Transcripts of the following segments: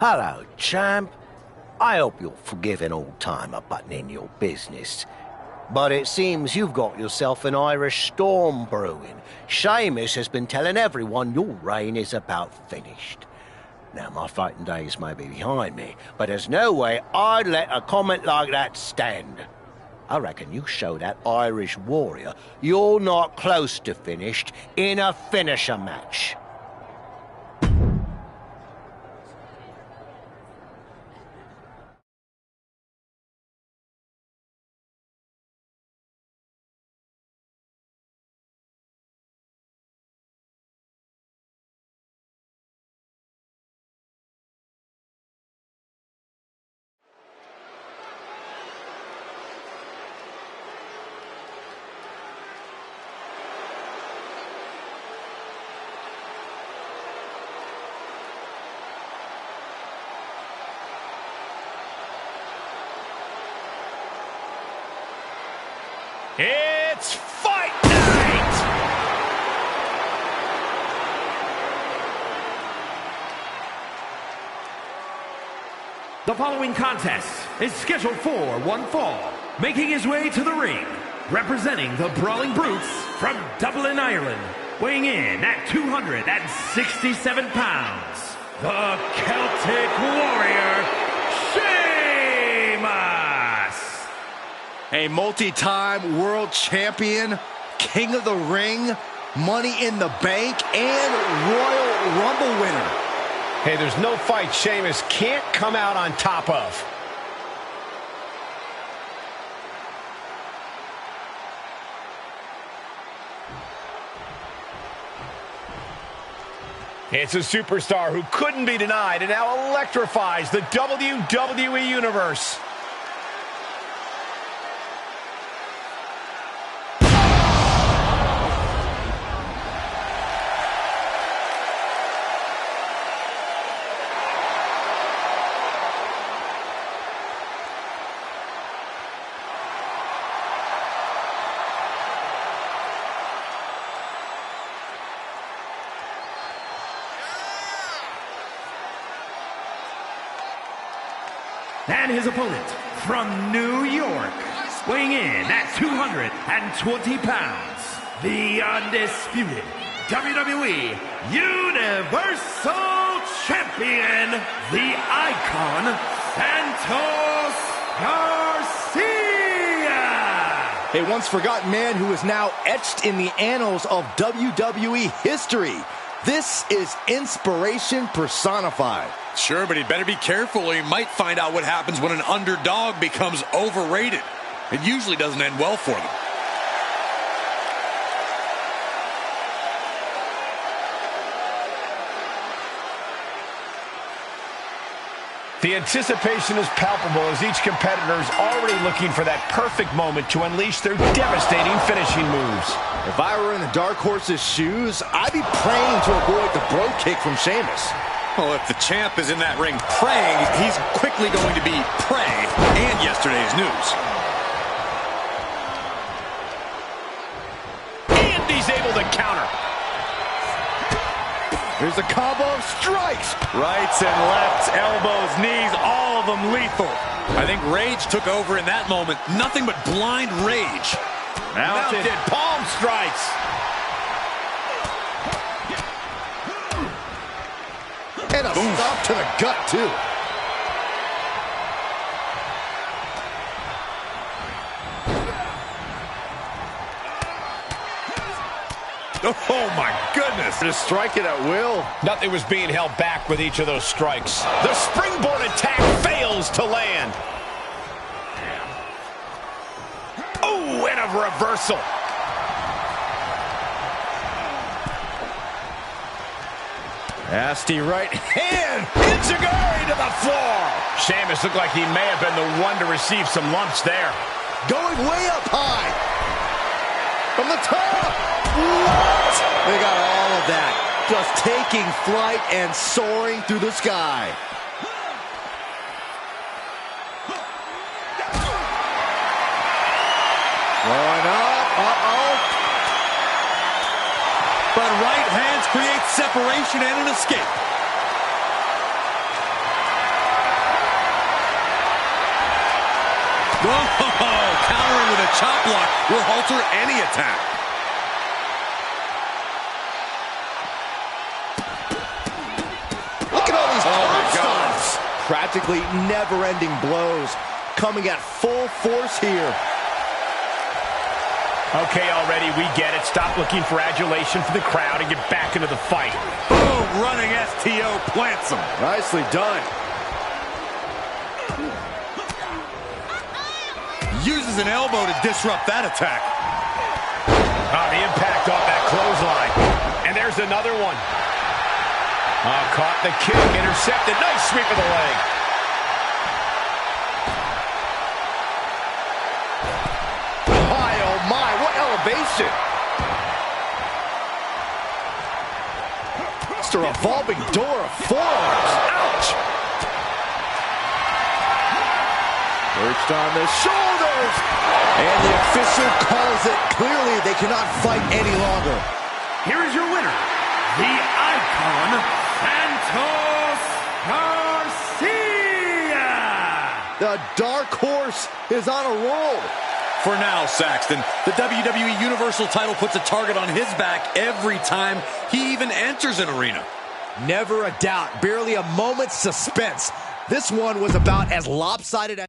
Hello, champ. I hope you'll forgive an old-timer butting in your business. But it seems you've got yourself an Irish storm brewing. Sheamus has been telling everyone your reign is about finished. Now, my fighting days may be behind me, but there's no way I'd let a comment like that stand. I reckon you show that Irish warrior you're not close to finished in a finisher match. It's fight night! The following contest is scheduled for one fall. Making his way to the ring, representing the Brawling Brutes from Dublin, Ireland, weighing in at 267 pounds, the Celtic Warrior, Sheamus! A multi-time world champion, king of the ring, money in the bank, and Royal Rumble winner. Hey, there's no fight Sheamus can't come out on top of. It's a superstar who couldn't be denied and now electrifies the WWE Universe. And his opponent from New York, weighing in at 220 pounds, the undisputed WWE Universal Champion, the Icon, Santos Garcia! A once forgotten man who is now etched in the annals of WWE history. This is inspiration personified. Sure, but he'd better be careful or he might find out what happens when an underdog becomes overrated. It usually doesn't end well for them. The anticipation is palpable as each competitor is already looking for that perfect moment to unleash their devastating finishing moves. If I were in the Dark Horse's shoes, I'd be praying to avoid the bro kick from Sheamus. Well, if the champ is in that ring praying, he's quickly going to be prey and yesterday's news. And he's able to counter. Here's a combo of strikes. Rights and lefts, elbows, knees, all of them lethal. I think rage took over in that moment. Nothing but blind rage. Mounted palm strikes. And a stop to the gut, too. Oh, my goodness. Just strike it at will. Nothing was being held back with each of those strikes. The springboard attack fails to land. Oh, and a reversal. Nasty right hand. Enziguri to the floor. Sheamus looked like he may have been the one to receive some lumps there. Going way up high. From the top. What? They got all of that. Just taking flight and soaring through the sky. Going up. Uh-oh. But right hands create separation and an escape. Whoa! Countering with a chop block will halter any attack. Look at all these stunts. Practically never-ending blows coming at full force here. Okay, already, we get it. Stop looking for adulation from the crowd and get back into the fight. Boom! Running STO plants him. Nicely done. Uses an elbow to disrupt that attack. Oh, the impact off that clothesline. And there's another one. Oh, caught the kick, intercepted. Nice sweep of the leg. My, oh my, what elevation. It's a revolving door of forearms. Ouch. Perched on the shoulders. And the official calls it. Clearly, they cannot fight any longer. Here is your winner, the Icon, Santos Garcia. The Dark Horse is on a roll. For now, Saxton, the WWE Universal title puts a target on his back every time he even enters an arena. Never a doubt, barely a moment's suspense. This one was about as lopsided as...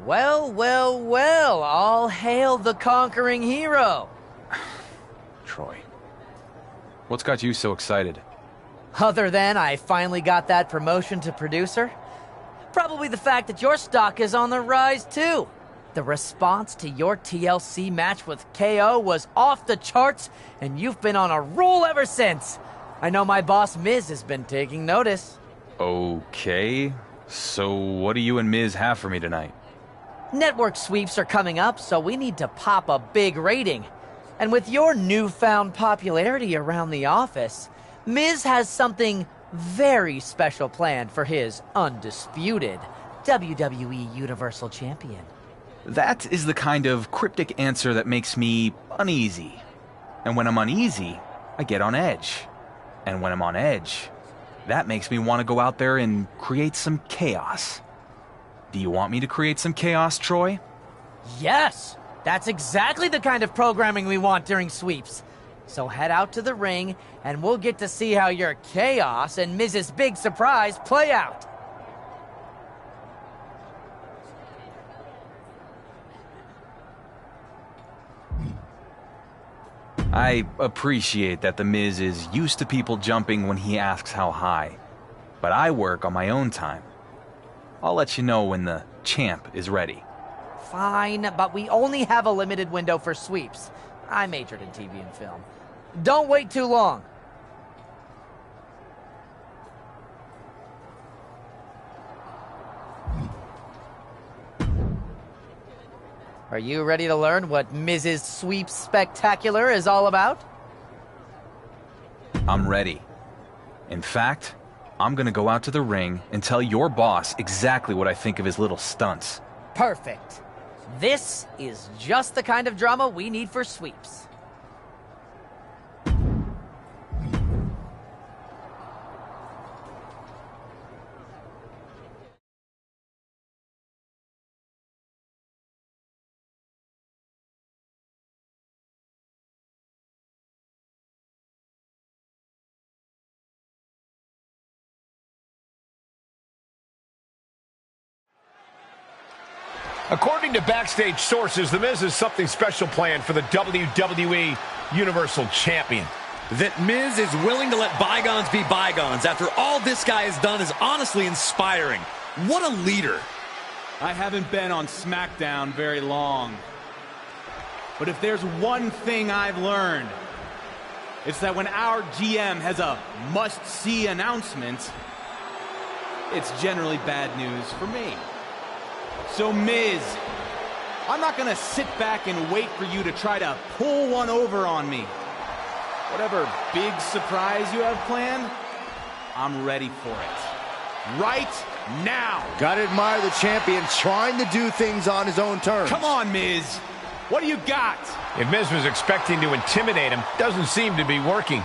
Well, well, well, all hail the conquering hero. Troy, what's got you so excited? Other than I finally got that promotion to producer, probably the fact that your stock is on the rise too. The response to your TLC match with KO was off the charts, and you've been on a roll ever since. I know my boss Miz has been taking notice. Okay, so what do you and Miz have for me tonight? Network sweeps are coming up, so we need to pop a big rating. And with your newfound popularity around the office, Miz has something very special planned for his undisputed WWE Universal Champion. That is the kind of cryptic answer that makes me uneasy. And when I'm uneasy, I get on edge. And when I'm on edge, that makes me want to go out there and create some chaos. Do you want me to create some chaos, Troy? Yes! That's exactly the kind of programming we want during sweeps. So head out to the ring, and we'll get to see how your chaos and Miz's big surprise play out. I appreciate that the Miz is used to people jumping when he asks how high, but I work on my own time. I'll let you know when the champ is ready. Fine, but we only have a limited window for sweeps. I majored in TV and film. Don't wait too long. Are you ready to learn what Mrs. Sweep Spectacular is all about? I'm ready. In fact, I'm gonna go out to the ring and tell your boss exactly what I think of his little stunts. Perfect. This is just the kind of drama we need for sweeps. According to backstage sources, The Miz has something special planned for the WWE Universal Champion. That Miz is willing to let bygones be bygones after all this guy has done is honestly inspiring. What a leader. I haven't been on SmackDown very long. But if there's one thing I've learned, it's that when our GM has a must-see announcement, it's generally bad news for me. So, Miz, I'm not gonna sit back and wait for you to try to pull one over on me. Whatever big surprise you have planned, I'm ready for it. Right now. Gotta admire the champion trying to do things on his own terms. Come on, Miz. What do you got? If Miz was expecting to intimidate him, doesn't seem to be working.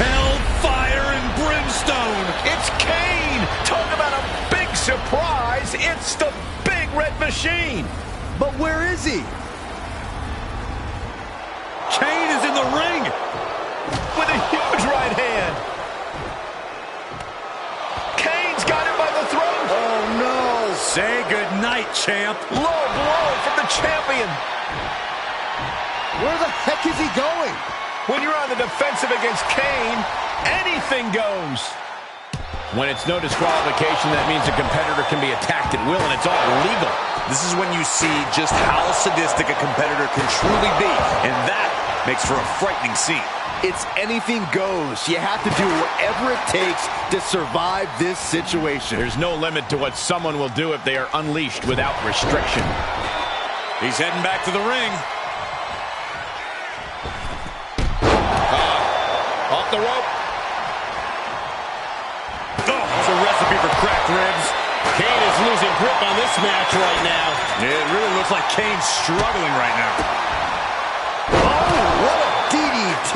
Hellfire and brimstone. It's Kane! Talk about a big surprise! It's the Big Red Machine! But where is he? Kane is in the ring with a huge right hand. Kane's got him by the throat. Oh, no. Say goodnight, champ. Low blow from the champion. Where the heck is he going? When you're on the defensive against Kane, anything goes. When it's no disqualification, that means a competitor can be attacked at will, and it's all legal. This is when you see just how sadistic a competitor can truly be, and that makes for a frightening scene. It's anything goes. You have to do whatever it takes to survive this situation. There's no limit to what someone will do if they are unleashed without restriction. He's heading back to the ring. Off the rope. Oh, it's a recipe for cracked ribs. Kane is losing grip on this match right now. It really looks like Kane's struggling right now. Oh, what a DDT!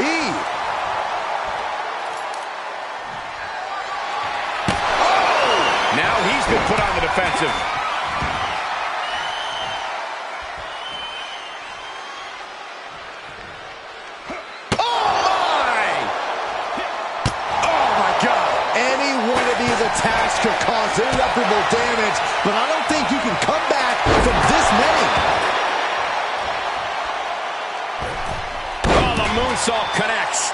Oh! Now he's been put on the defensive. attacks could cause irreparable damage, but I don't think you can come back from this many. Oh, the moonsault connects.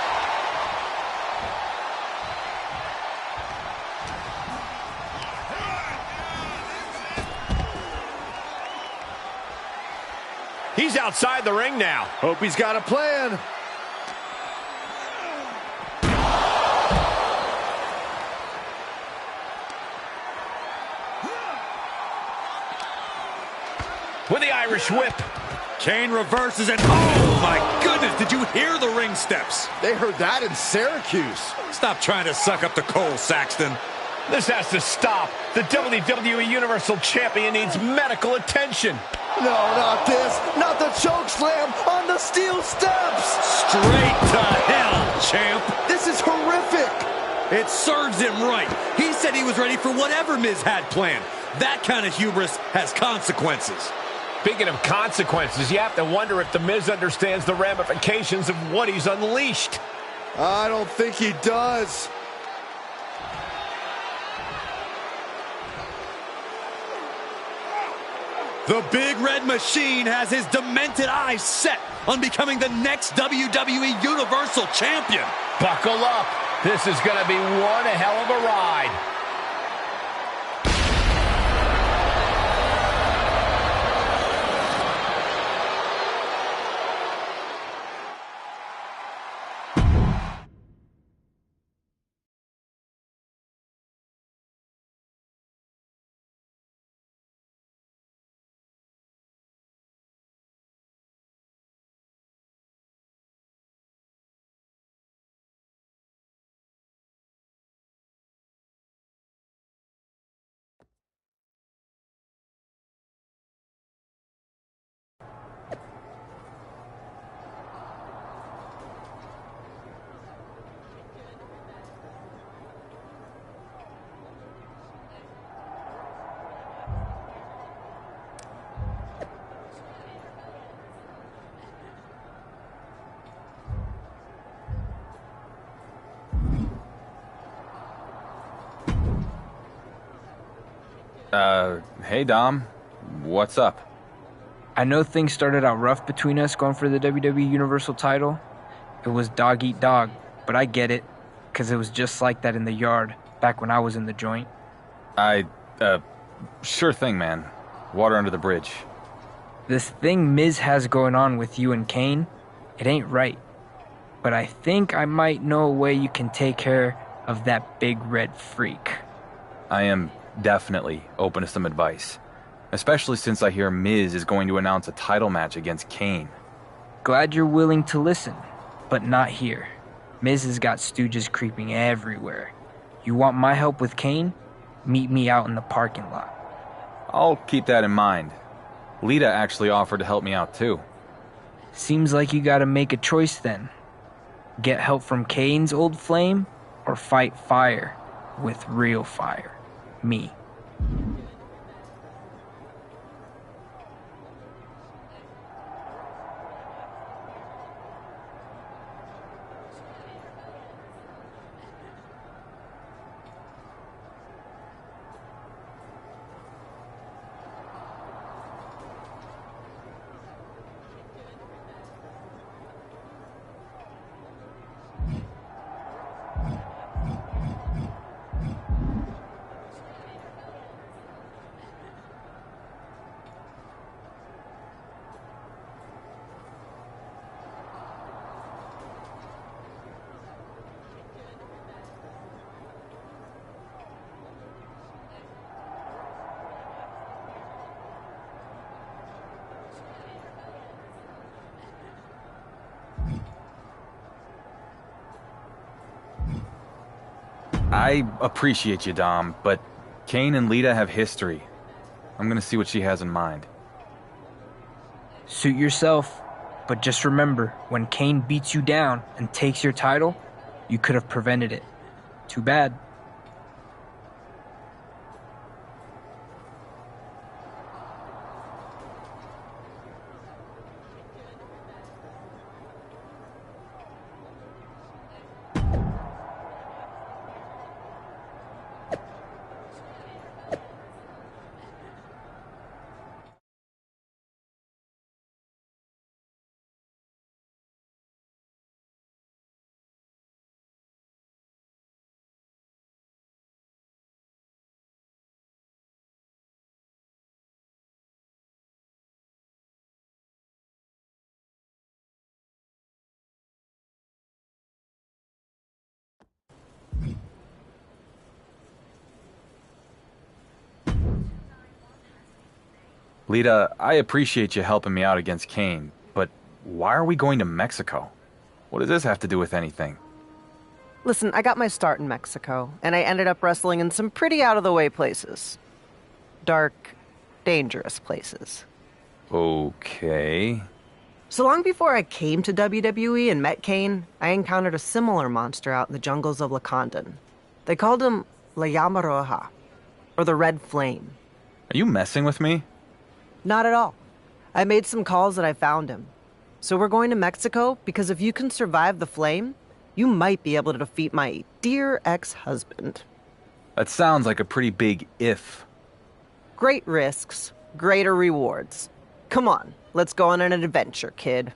He's outside the ring now. Hope he's got a plan. With the Irish whip. Kane reverses and oh my goodness, did you hear the ring steps? They heard that in Syracuse. Stop trying to suck up the coal, Saxton. This has to stop. The WWE Universal Champion needs medical attention. No, not this. Not the choke slam on the steel steps. Straight to hell, champ. This is horrific. It serves him right. He said he was ready for whatever Miz had planned. That kind of hubris has consequences. Speaking of consequences, you have to wonder if The Miz understands the ramifications of what he's unleashed. I don't think he does. The Big Red Machine has his demented eyes set on becoming the next WWE Universal Champion. Buckle up. This is going to be one hell of a ride. Hey Dom, what's up? I know things started out rough between us going for the WWE Universal title. It was dog eat dog, but I get it, because it was just like that in the yard, back when I was in the joint. Sure thing, man. Water under the bridge. This thing Miz has going on with you and Kane, it ain't right. But I think I might know a way you can take care of that big red freak. I am definitely open to some advice, especially since I hear Miz is going to announce a title match against Kane. Glad you're willing to listen, but not here. Miz has got stooges creeping everywhere. You want my help with Kane? Meet me out in the parking lot. I'll keep that in mind. Lita actually offered to help me out too. Seems like you gotta make a choice then. Get help from Kane's old flame, or fight fire with real fire. Me. I appreciate you, Dom, but Kane and Lita have history. I'm gonna see what she has in mind. Suit yourself, but just remember, when Kane beats you down and takes your title, you could have prevented it. Too bad. Lita, I appreciate you helping me out against Kane, but why are we going to Mexico? What does this have to do with anything? Listen, I got my start in Mexico, and I ended up wrestling in some pretty out-of-the-way places. Dark, dangerous places. Okay. So long before I came to WWE and met Kane, I encountered a similar monster out in the jungles of Lacandon. They called him La Llama Roja, or the Red Flame. Are you messing with me? Not at all. I made some calls and I found him. So we're going to Mexico because if you can survive the flame, you might be able to defeat my dear ex-husband. That sounds like a pretty big if. Great risks, greater rewards. Come on, let's go on an adventure, kid.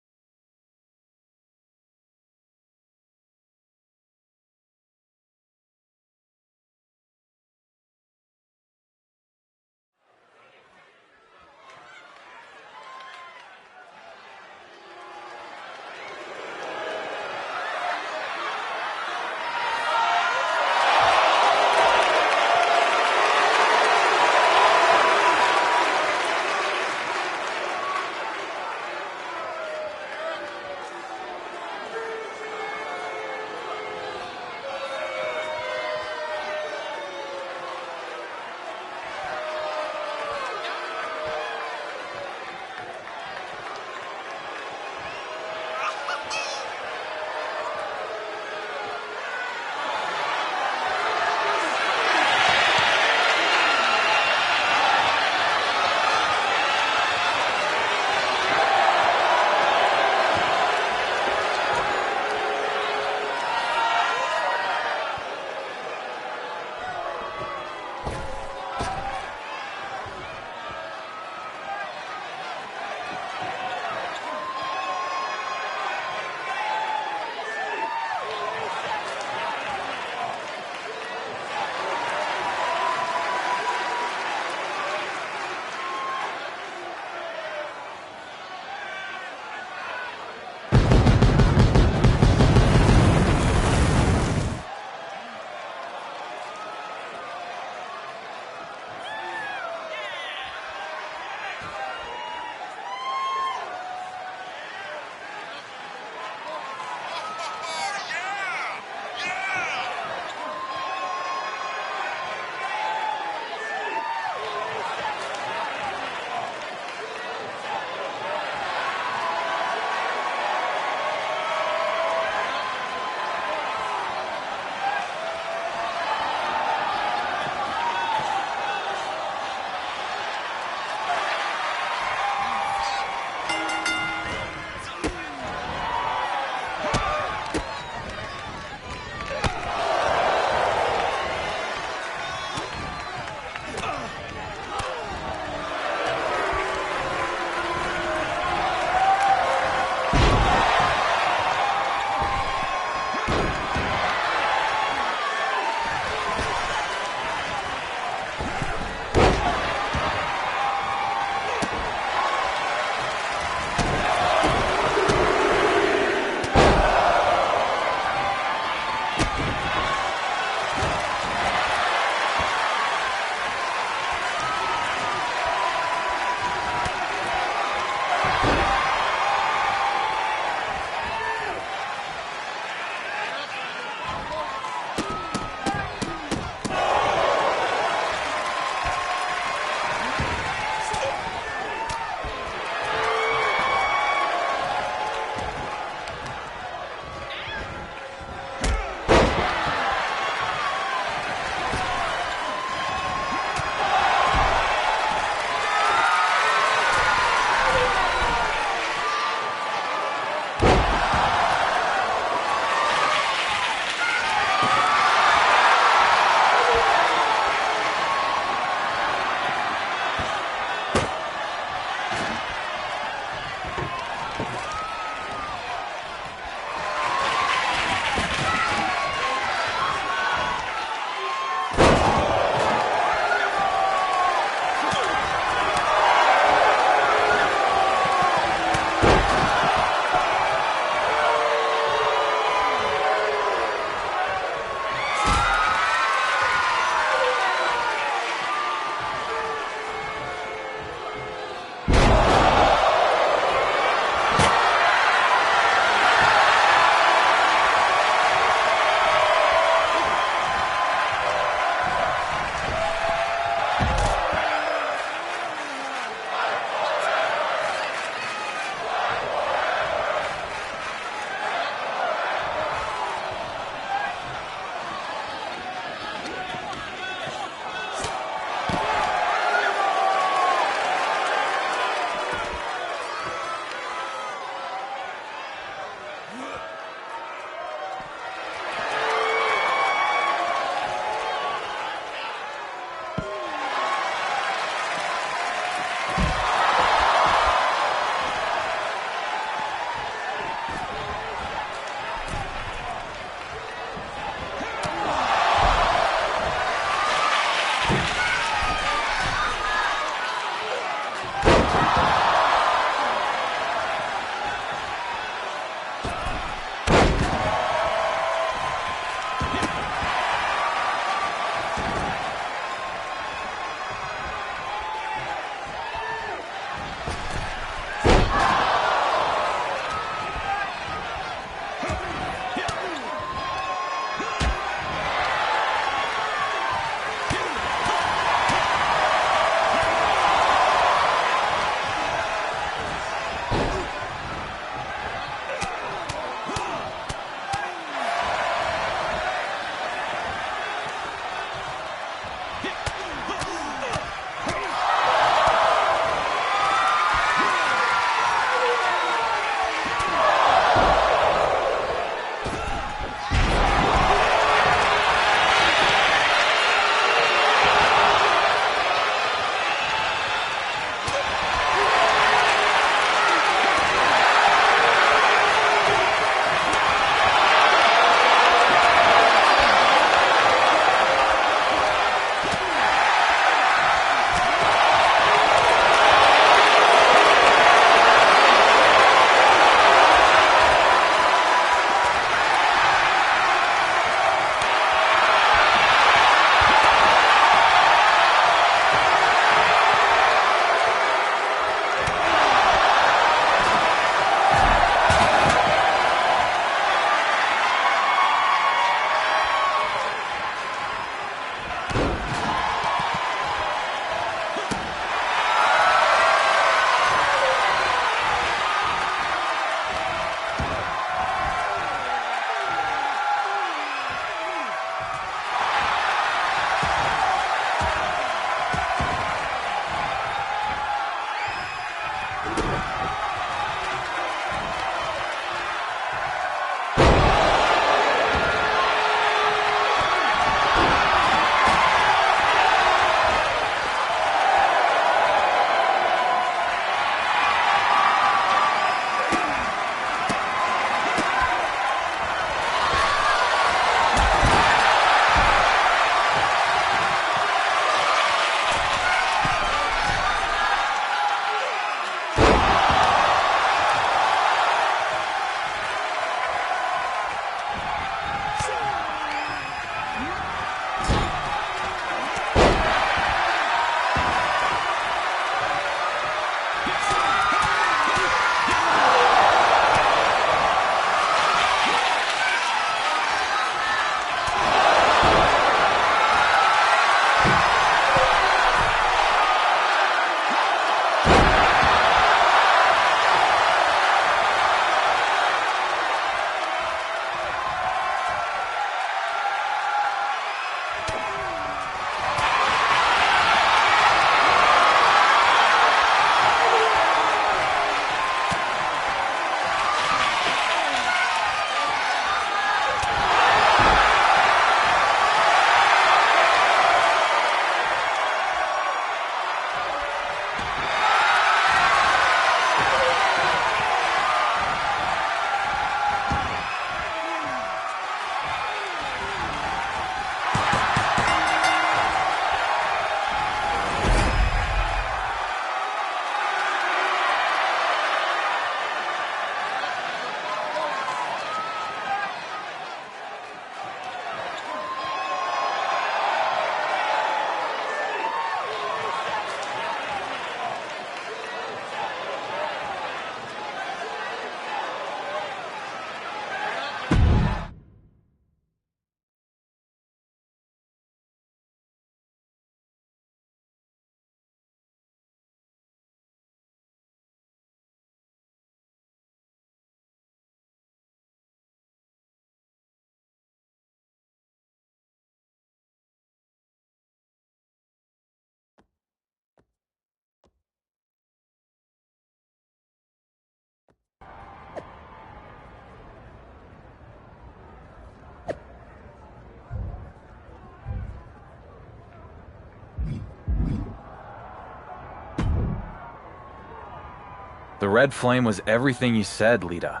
The red flame was everything you said, Lita.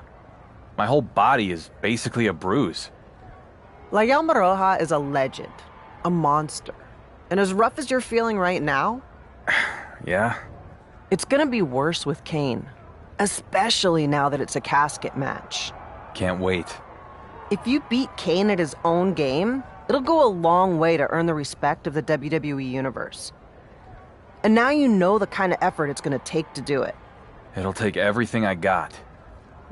My whole body is basically a bruise. La Llama Roja is a legend, a monster. And as rough as you're feeling right now, Yeah? it's gonna be worse with Kane. Especially now that it's a casket match. Can't wait. If you beat Kane at his own game, it'll go a long way to earn the respect of the WWE Universe. And now you know the kind of effort it's gonna take to do it. It'll take everything I got.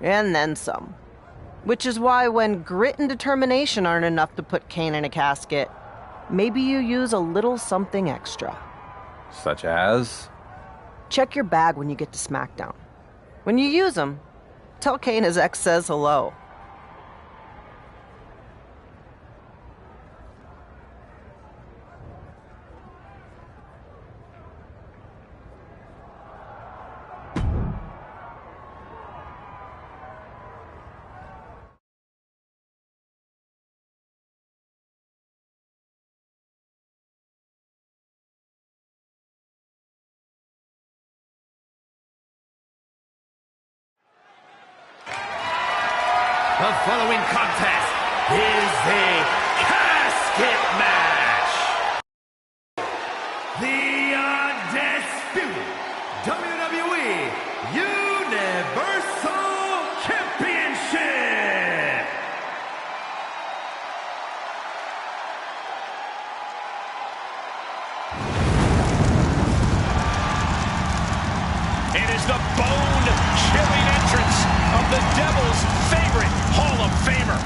And then some. Which is why when grit and determination aren't enough to put Kane in a casket, maybe you use a little something extra. Such as? Check your bag when you get to SmackDown. When you use them, tell Kane his ex says hello. The following contest is a casket match. The undisputed WWE Universal Championship. It is the bone-chilling entrance of the Devil's favorite Hall of Famer.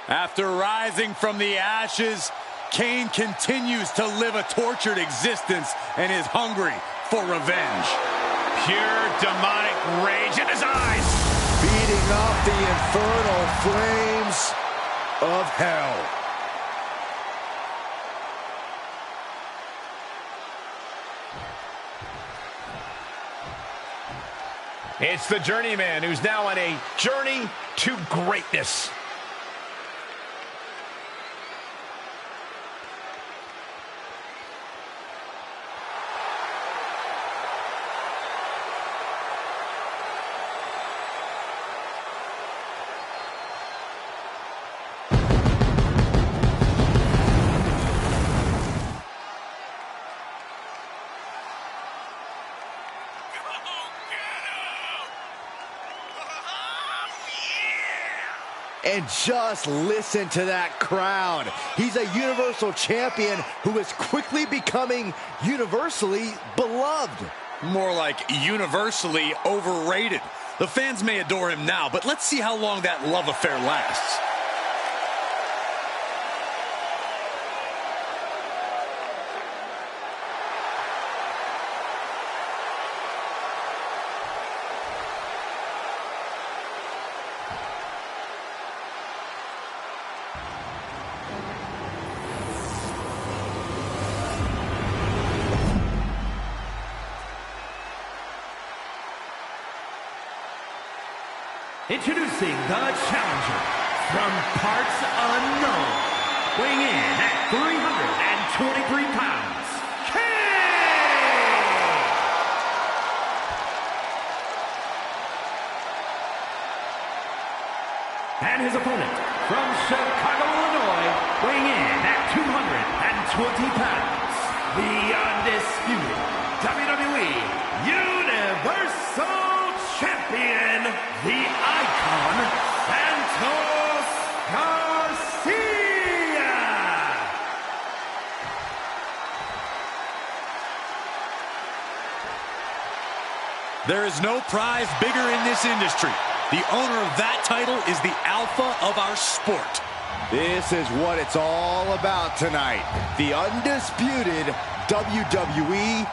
After rising from the ashes, Kane continues to live a tortured existence and is hungry for revenge. Pure demonic rage in his eyes. Beating off the infernal flames of hell. It's the journeyman who's now on a journey to greatness. And just listen to that crowd. He's a Universal Champion who is quickly becoming universally beloved. More like universally overrated. The fans may adore him now, but let's see how long that love affair lasts. Introducing the challenger from parts unknown, weighing in at 323 pounds, Kane! And his opponent from Chicago, Illinois, weighing in at 220 pounds, the undisputed WWE Universal Champion, the Icon, Santos Garcia! There is no prize bigger in this industry. The owner of that title is the alpha of our sport. This is what it's all about tonight. The undisputed WWE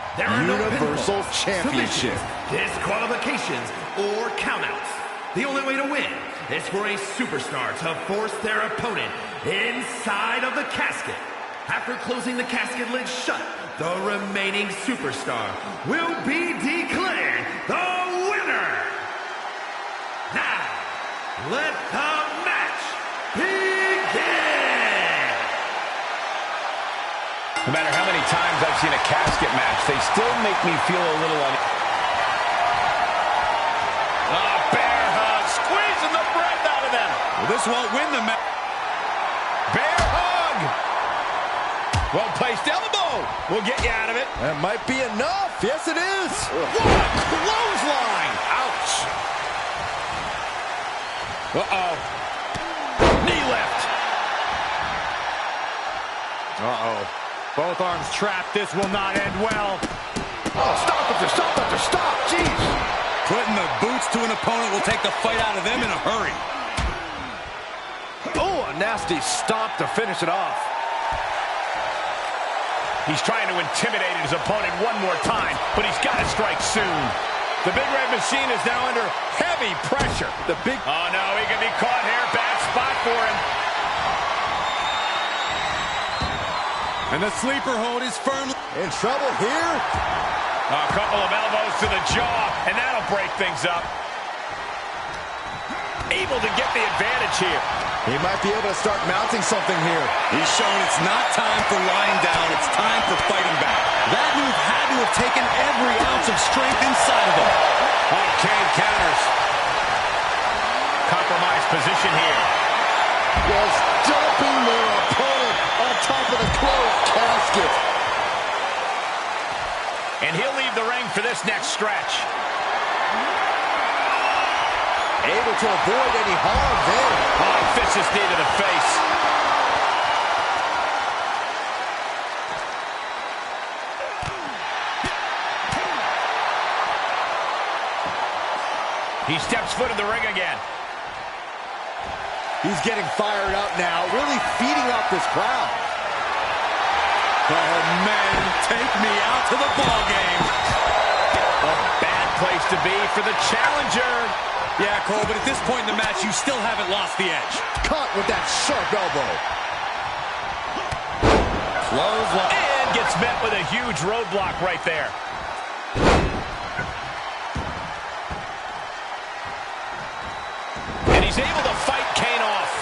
Universal Championship. Disqualifications or countouts. The only way to win is for a superstar to force their opponent inside of the casket. After closing the casket lid shut, the remaining superstar will be declared the winner. Let the match begin! No matter how many times I've seen a casket match, they still make me feel a little bear hug, squeezing the breath out of them. Well, this won't win the match. Bear hug. Well-placed elbow will get you out of it. That might be enough. Yes, it is. What a clothesline. Ouch. Uh-oh. Knee lift. Uh-oh. Both arms trapped. This will not end well. Oh, stop after stop after stop. Jeez. Putting the boots to an opponent will take the fight out of them in a hurry. Oh, a nasty stomp to finish it off. He's trying to intimidate his opponent one more time, but he's got to strike soon. The Big Red Machine is now under heavy pressure. Oh, no, he can be caught here. Bad spot for him. And the sleeper hold is firmly in trouble here. A couple of elbows to the jaw, and that'll break things up. Able to get the advantage here. He might be able to start mounting something here. He's shown it's not time for lying down. It's time for fighting back. That move had to have taken every ounce of strength inside of him. Oh, Kane counters. Compromised position here. Just dumping their opponent on top of the closed casket. And he'll leave the ring for this next stretch. Able to avoid any harm there. Oh, vicious knee to the face. He steps foot in the ring again. He's getting fired up now, really feeding off this crowd. Oh, man, take me out to the ball game. A bad place to be for the challenger. Yeah, Cole, but at this point in the match, you still haven't lost the edge. Caught with that sharp elbow. Clothesline. And gets met with a huge roadblock right there. And he's able to fight Kane off.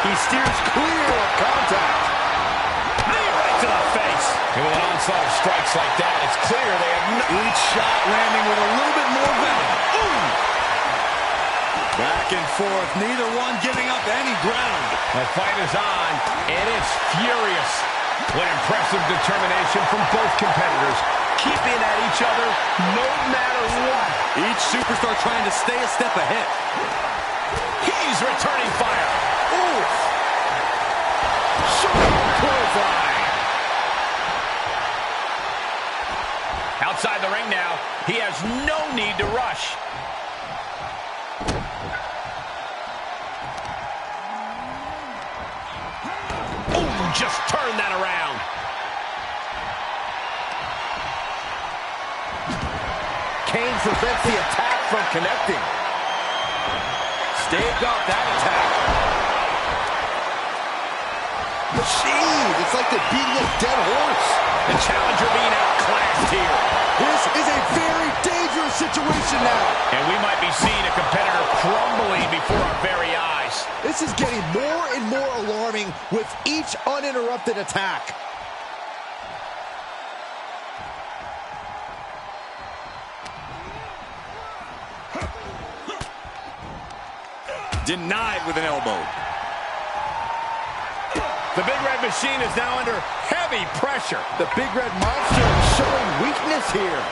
He steers clear of contact. Knee right to the face. And with an onslaught of strikes like that, it's clear they have each shot landing with a little bit more venom. Ooh. Back and forth, neither one giving up any ground. The fight is on, and it's furious. What impressive determination from both competitors, keeping at each other no matter what. Each superstar trying to stay a step ahead. He's returning fire. Ooh. Clothesline. Outside the ring now, he has no need to rush. Ooh, just turn that around. Kane prevents the attack from connecting. Staved off that attack. Jeez, it's like they're beating a dead horse. The challenger being outclassed here. This is a very dangerous situation now. And we might be seeing a competitor crumbling before our very eyes. This is getting more and more alarming with each uninterrupted attack. Denied with an elbow. The Big Red Machine is now under heavy pressure. The Big Red Monster is showing weakness here.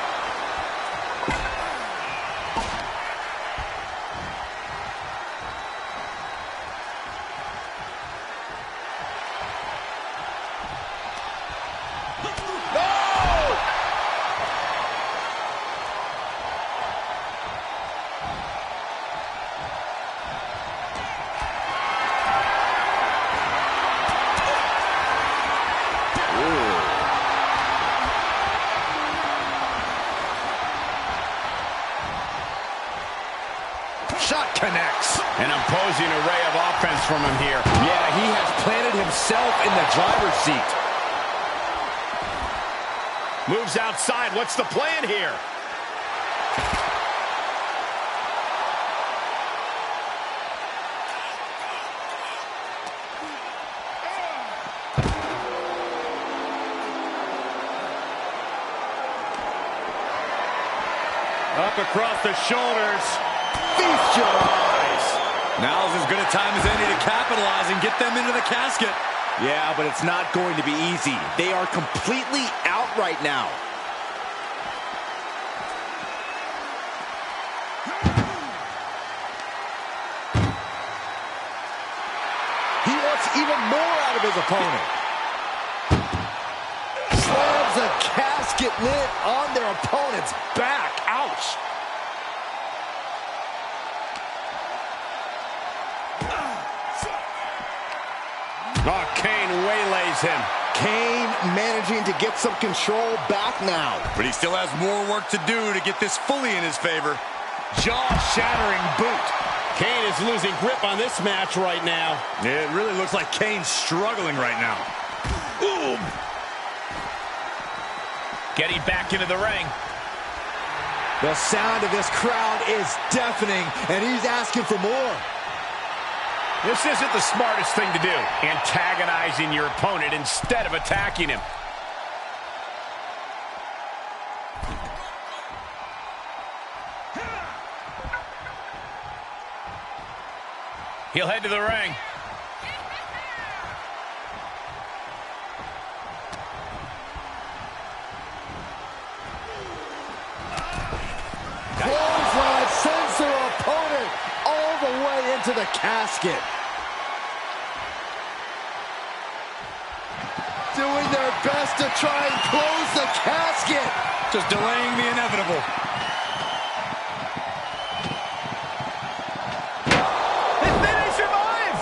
Shot connects. An imposing array of offense from him here. Yeah, he has planted himself in the driver's seat. Moves outside. What's the plan here? Up across the shoulders. Feast your eyes. Now's as good a time as any to capitalize and get them into the casket. Yeah, but it's not going to be easy. They are completely out right now. He wants even more out of his opponent. Slams a casket lid on their opponent's back. Ouch. Oh, Kane waylays him. Kane managing to get some control back now. But he still has more work to do to get this fully in his favor. Jaw-shattering boot. Kane is losing grip on this match right now. It really looks like Kane's struggling right now. Boom. Getting back into the ring. The sound of this crowd is deafening, and he's asking for more. This isn't the smartest thing to do, antagonizing your opponent instead of attacking him. He'll head to the ring. Clothesline sends their opponent all the way into the casket. Doing their best to try and close the casket. Just delaying the inevitable. And then they survive.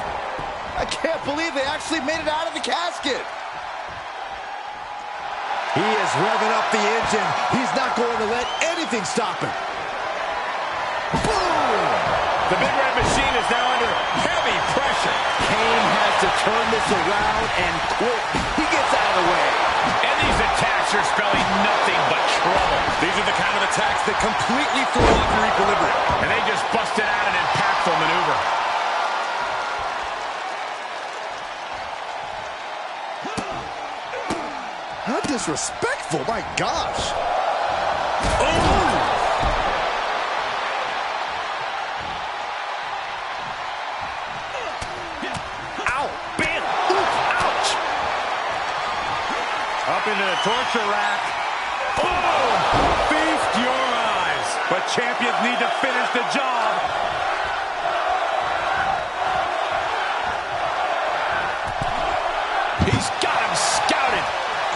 I can't believe they actually made it out of the casket. He is revving up the engine. He's not going to let anything stop him. Boom! The Big Red Machine is now under heavy pressure. Kane has to turn this around and quick. He gets out of the way. And these attacks are spelling nothing but trouble. These are the kind of attacks that completely throw off your equilibrium. And they just busted out an impactful maneuver. How disrespectful, my gosh. Ooh! Ow! Bam! Ooh! Ouch! Up into the torture rack. Oh! Feast your eyes. But champions need to finish the job. He's got him scouted.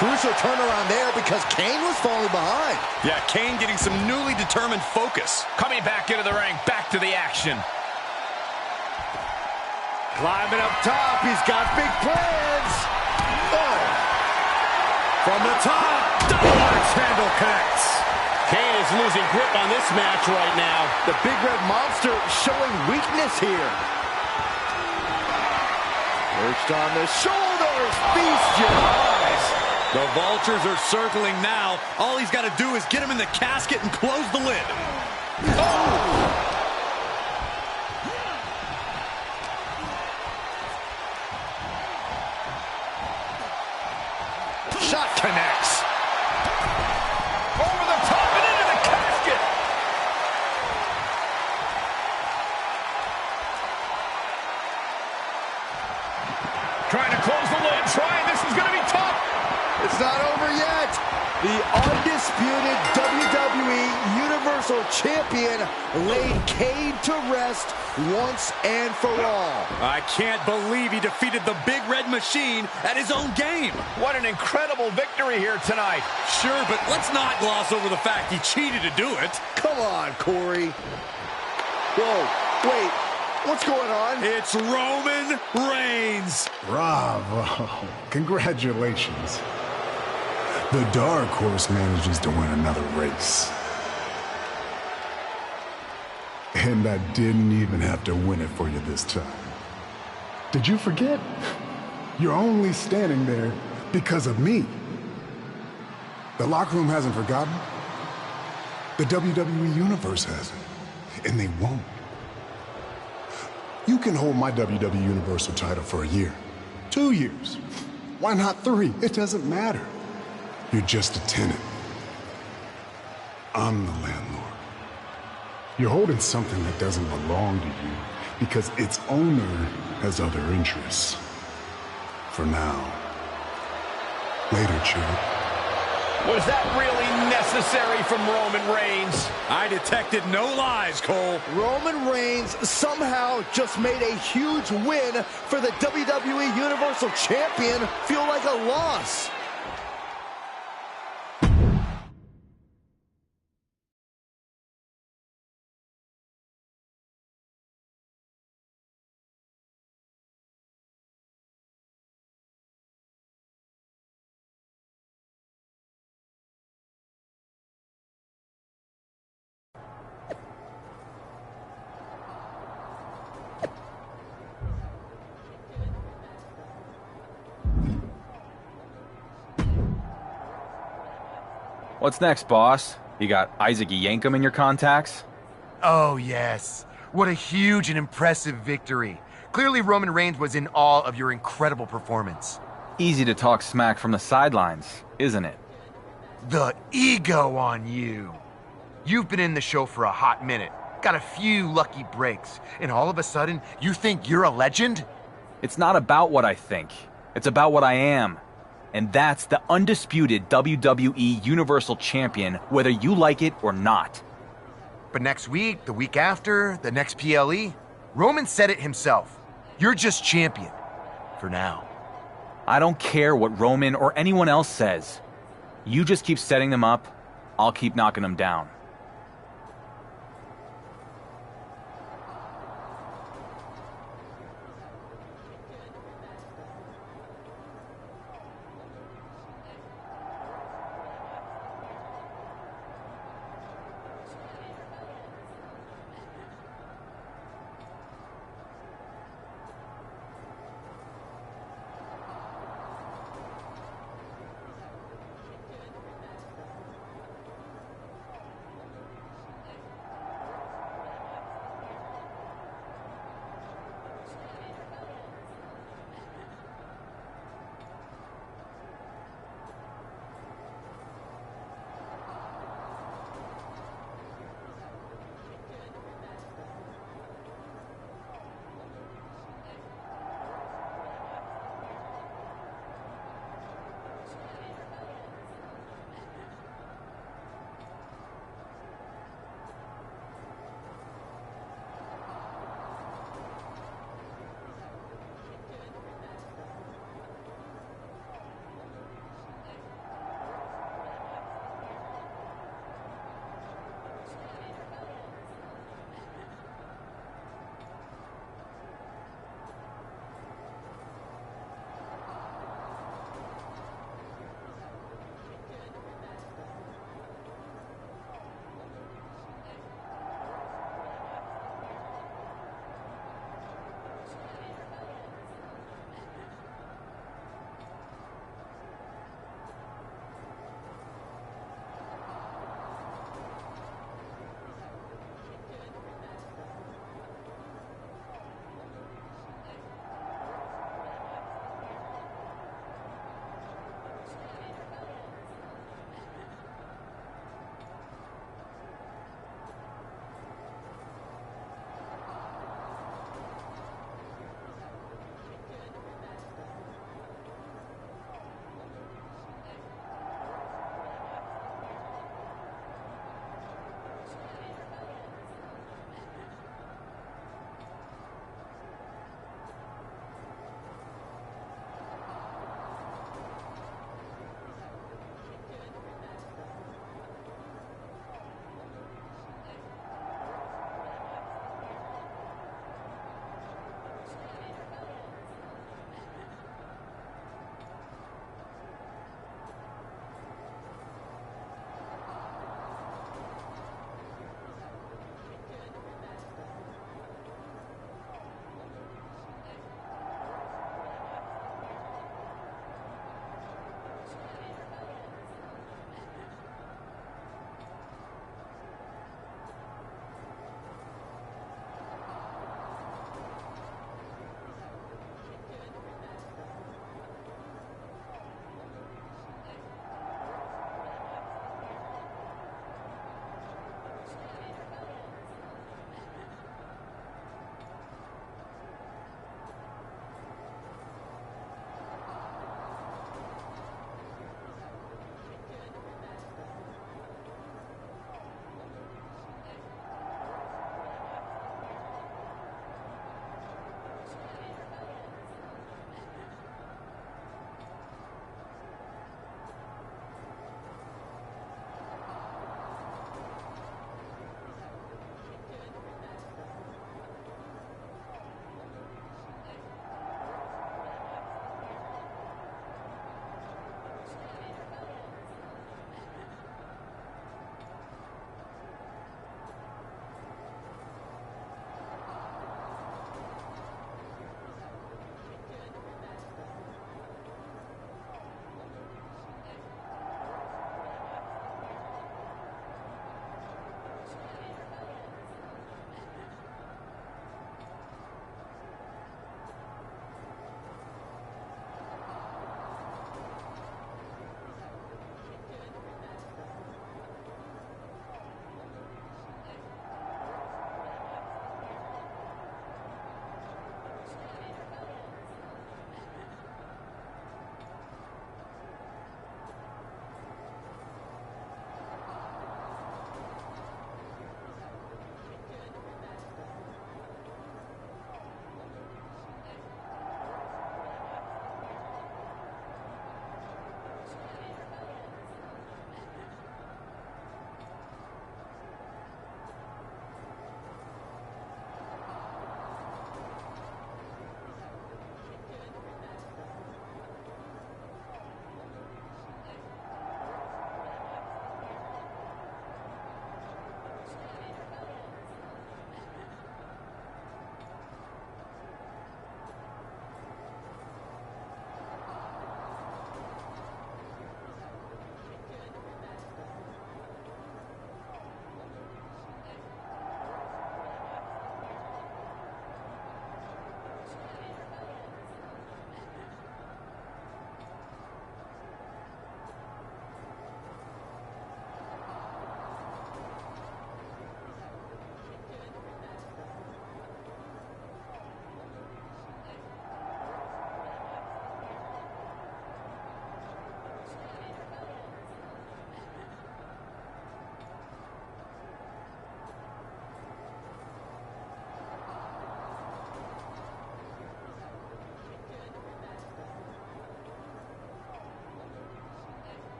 Crucial turnaround there because Kane was falling behind. Yeah, Kane getting some newly determined focus. Coming back into the ring, back to the action. Climbing up top, he's got big plans. Oh. From the top, double axe handle connects. Kane is losing grip on this match right now. The Big Red Monster showing weakness here. Perched on the shoulders, feast your eyes. The Vultures are circling now. All he's got to do is get him in the casket and close the lid. Oh! Shot connects. Over the top and into the casket. Trying to close the lid. This is going to be tough. It's not over yet. The undisputed WWE Universal Champion laid Kane to rest once and for all. I can't believe he defeated the Big Red Machine at his own game. What an incredible victory here tonight. Sure, but let's not gloss over the fact he cheated to do it. Come on, Corey. Whoa, wait, what's going on? It's Roman Reigns. Bravo. Congratulations. The Dark Horse manages to win another race. And I didn't even have to win it for you this time. Did you forget? You're only standing there because of me. The locker room hasn't forgotten. The WWE Universe hasn't. And they won't. You can hold my WWE Universal title for a year, 2 years. Why not 3? It doesn't matter. You're just a tenant. I'm the landlord. You're holding something that doesn't belong to you because its owner has other interests. For now. Later, Chad. Was that really necessary from Roman Reigns? I detected no lies, Cole. Roman Reigns somehow just made a huge win for the WWE Universal Champion feel like a loss. What's next, boss? You got Isaac Yankem in your contacts? Oh, yes. What a huge and impressive victory. Clearly, Roman Reigns was in awe of your incredible performance. Easy to talk smack from the sidelines, isn't it? The ego on you. You've been in the show for a hot minute, got a few lucky breaks, and all of a sudden, you think you're a legend? It's not about what I think. It's about what I am. And that's the undisputed WWE Universal Champion, whether you like it or not. But next week, the week after, the next PLE, Roman said it himself. You're just champion. For now. I don't care what Roman or anyone else says. You just keep setting them up, I'll keep knocking them down.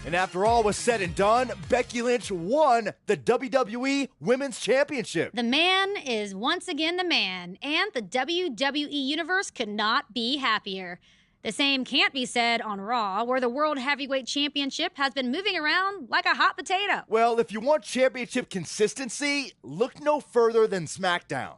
And after all was said and done, Becky Lynch won the WWE Women's Championship. The man is once again the man, and the WWE Universe could not be happier. The same can't be said on Raw, where the World Heavyweight Championship has been moving around like a hot potato. Well, if you want championship consistency, look no further than SmackDown.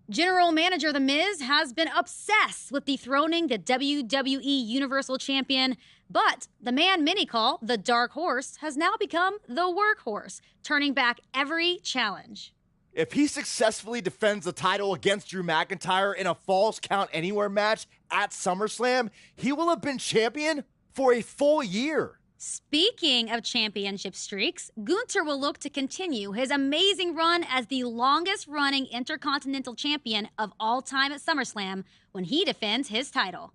General Manager The Miz has been obsessed with dethroning the WWE Universal Champion, but the man many call the Dark Horse has now become the Workhorse, turning back every challenge. If he successfully defends the title against Drew McIntyre in a Falls Count Anywhere match at SummerSlam, he will have been champion for a full year. Speaking of championship streaks, Gunther will look to continue his amazing run as the longest-running Intercontinental Champion of all time at SummerSlam when he defends his title.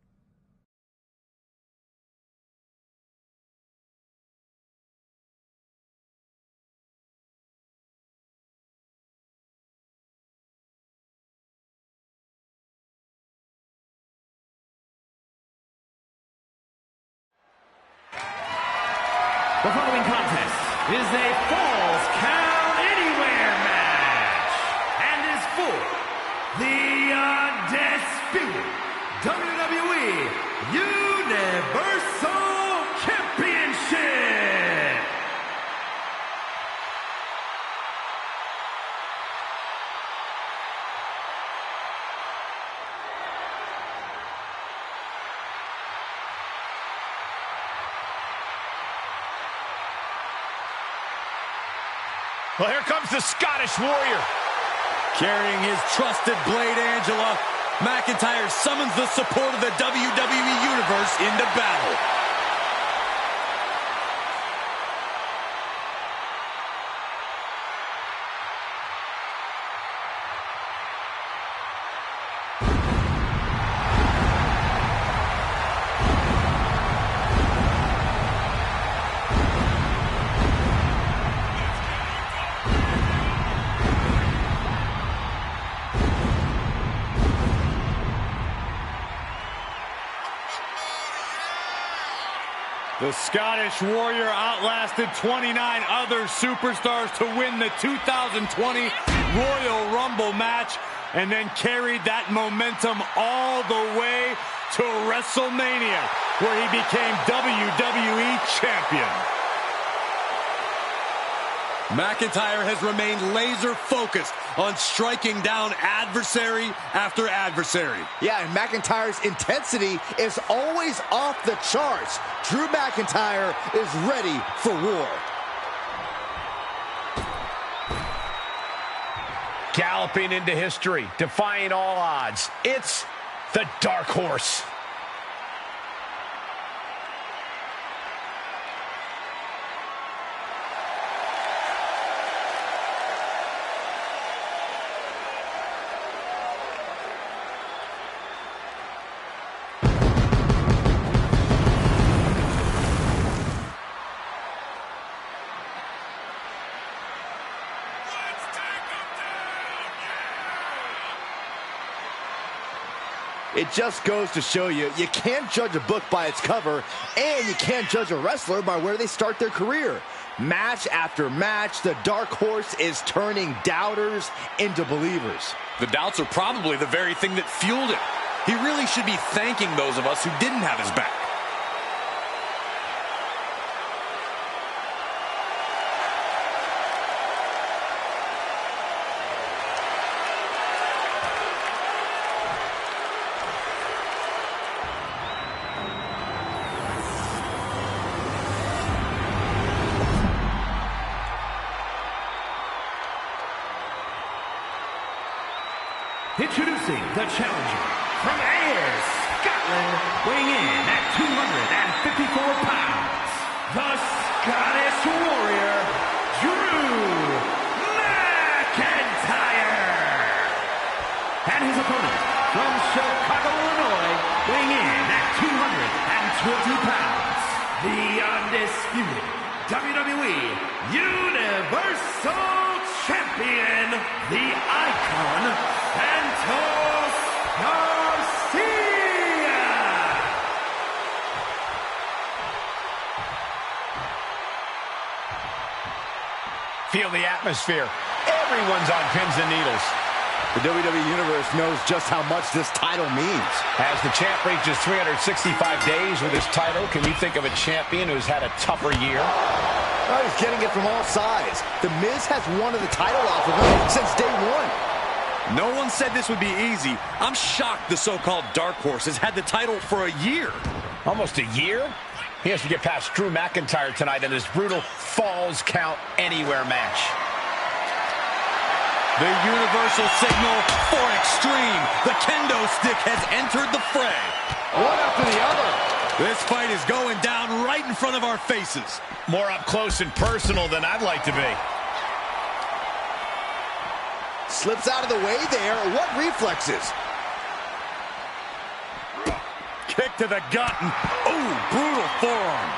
The following contest is a Falls Count Anywhere match and is for the undisputed WWE Universal Championship. Well, here comes the Scottish Warrior. Carrying his trusted blade, Angela, McIntyre summons the support of the WWE Universe into battle. The Scottish Warrior outlasted 29 other superstars to win the 2020 Royal Rumble match and then carried that momentum all the way to WrestleMania, where he became WWE Champion. McIntyre has remained laser-focused on striking down adversary after adversary. Yeah, and McIntyre's intensity is always off the charts. Drew McIntyre is ready for war. Galloping into history, defying all odds. It's the Dark Horse. It just goes to show you, you can't judge a book by its cover, and you can't judge a wrestler by where they start their career. Match after match, the Dark Horse is turning doubters into believers. The doubts are probably the very thing that fueled him. He really should be thanking those of us who didn't have his back. Introducing the challenger from Ayr, Scotland, weighing in at 254 pounds, the Scottish Warrior, Drew McIntyre. And his opponent from Chicago, Illinois, weighing in at 220 pounds, the undisputed WWE Universal Champion, the Icon, Santos Garcia! 1, Feel the atmosphere. Everyone's on pins and needles. The WWE Universe knows just how much this title means. As the champ reaches 365 days with his title, can you think of a champion who's had a tougher year? Oh, he's getting it from all sides. The Miz has wanted the title off of him since day one. No one said this would be easy. I'm shocked the so-called Dark Horse has had the title for a year. Almost a year? He has to get past Drew McIntyre tonight in this brutal Falls Count Anywhere match. The universal signal for extreme. The kendo stick has entered the fray. One after the other. This fight is going down right in front of our faces. More up close and personal than I'd like to be. Slips out of the way there. What reflexes? Kick to the gut. Ooh, brutal forearm.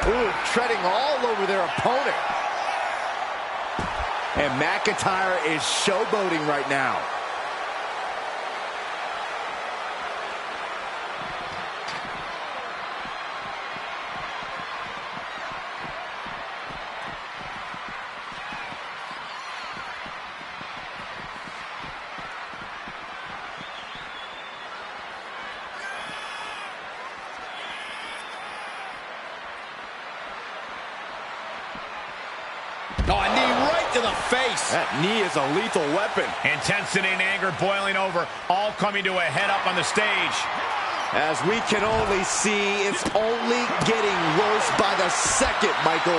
Ooh, treading all over their opponent. And McIntyre is showboating right now. Oh, a knee right to the face. That knee is a lethal weapon. Intensity and anger boiling over, all coming to a head up on the stage. As we can only see, it's only getting worse by the second, Michael.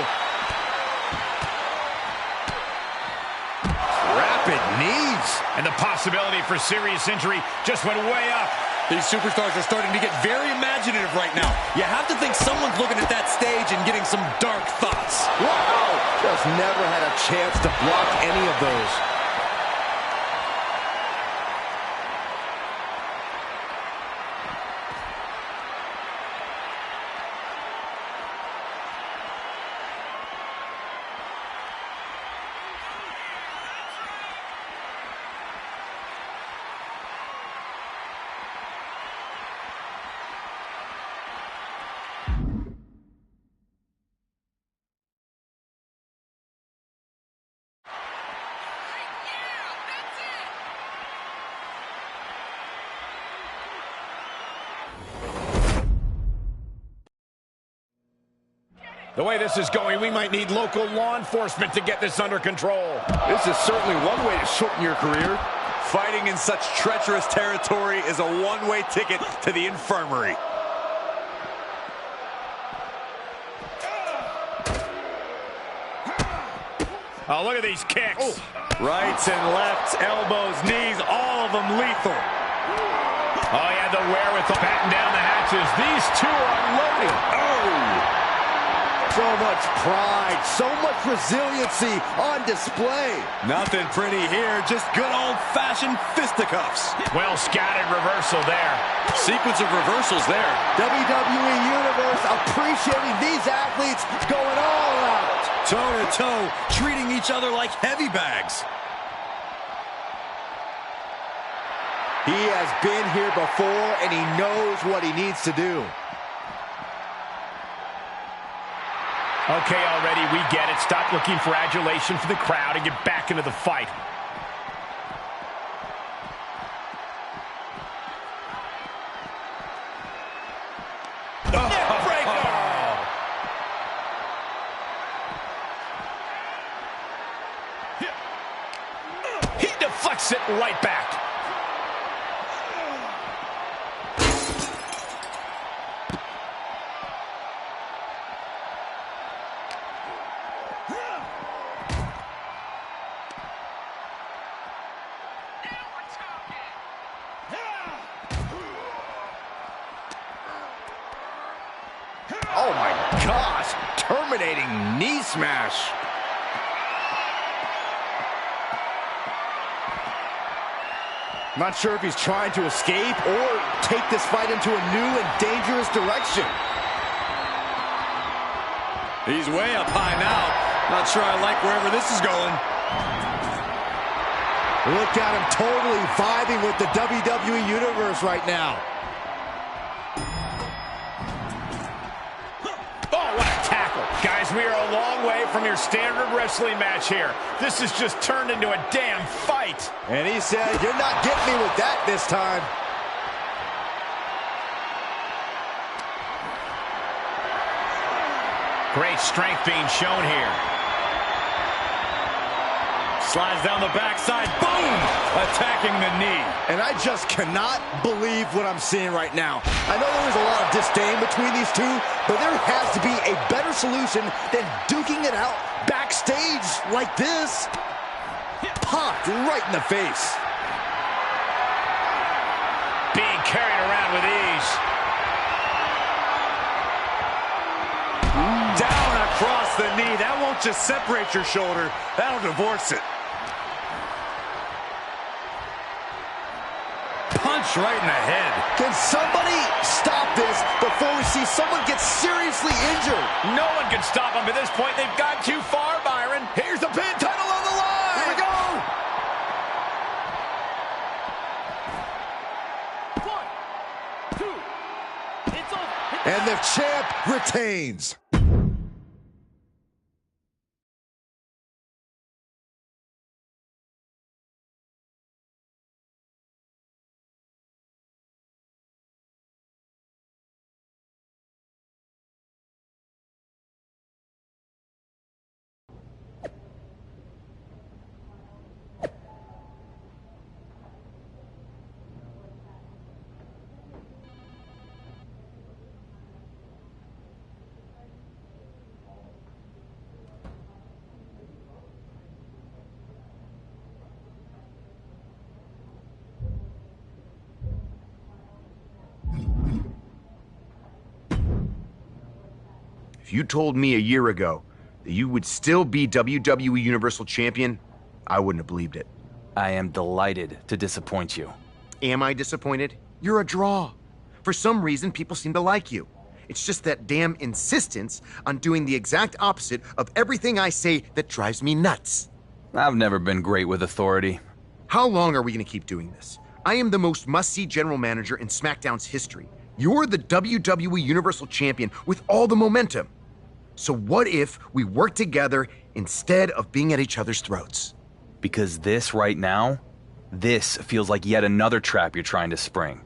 Rapid knees. And the possibility for serious injury just went way up. These superstars are starting to get very imaginative right now. You have to think someone's looking at that stage and getting some dark thoughts. Wow! Just never had a chance to block any of those. The way this is going, we might need local law enforcement to get this under control. This is certainly one way to shorten your career. Fighting in such treacherous territory is a one-way ticket to the infirmary. Oh, look at these kicks. Oh. Rights and lefts, elbows, knees, all of them lethal. Oh, yeah, the wherewithal, batten down the hatches. These two are unloading. Oh! So much pride, so much resiliency on display. Nothing pretty here, just good old-fashioned fisticuffs. Well scattered reversal there. Sequence of reversals there. WWE Universe appreciating these athletes going all out. Toe-to-toe, treating each other like heavy bags. He has been here before, and he knows what he needs to do. Okay, already, we get it. Stop looking for adulation for the crowd and get back into the fight. He deflects it right back. Oh my gosh, terminating knee smash. Not sure if he's trying to escape or take this fight into a new and dangerous direction. He's way up high now. Not sure I like wherever this is going. Look at him totally vibing with the WWE Universe right now. Oh, what a tackle. Guys, we are a long way from your standard wrestling match here. This has just turned into a damn fight. And he said, "You're not getting me with that this time." Great strength being shown here. Slides down the backside, boom! Attacking the knee. And I just cannot believe what I'm seeing right now. I know there's a lot of disdain between these two, but there has to be a better solution than duking it out backstage like this. Popped right in the face. Being carried around with ease. Down across the knee. That won't just separate your shoulder. That'll divorce it. Punch right in the head. Can somebody stop this before we see someone get seriously injured? No one can stop them at this point. They've gone too far, Byron. Here's the pin, title on the line. Here we go. 1, 2, it's over. And the champ retains. If you told me a year ago that you would still be WWE Universal Champion, I wouldn't have believed it. I am delighted to disappoint you. Am I disappointed? You're a draw. For some reason, people seem to like you. It's just that damn insistence on doing the exact opposite of everything I say that drives me nuts. I've never been great with authority. How long are we going to keep doing this? I am the most must-see general manager in SmackDown's history. You're the WWE Universal Champion with all the momentum. So what if we work together instead of being at each other's throats? Because this right now, this feels like yet another trap you're trying to spring.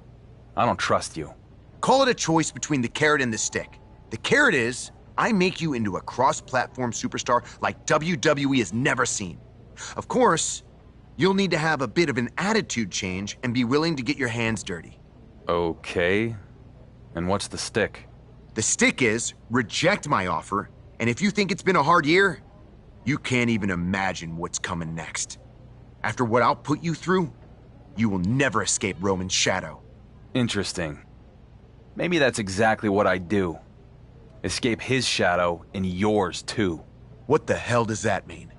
I don't trust you. Call it a choice between the carrot and the stick. The carrot is, I make you into a cross-platform superstar like WWE has never seen. Of course, you'll need to have a bit of an attitude change and be willing to get your hands dirty. Okay. And what's the stick? The stick is, reject my offer, and if you think it's been a hard year, you can't even imagine what's coming next. After what I'll put you through, you will never escape Roman's shadow. Interesting. Maybe that's exactly what I do. Escape his shadow and yours too. What the hell does that mean?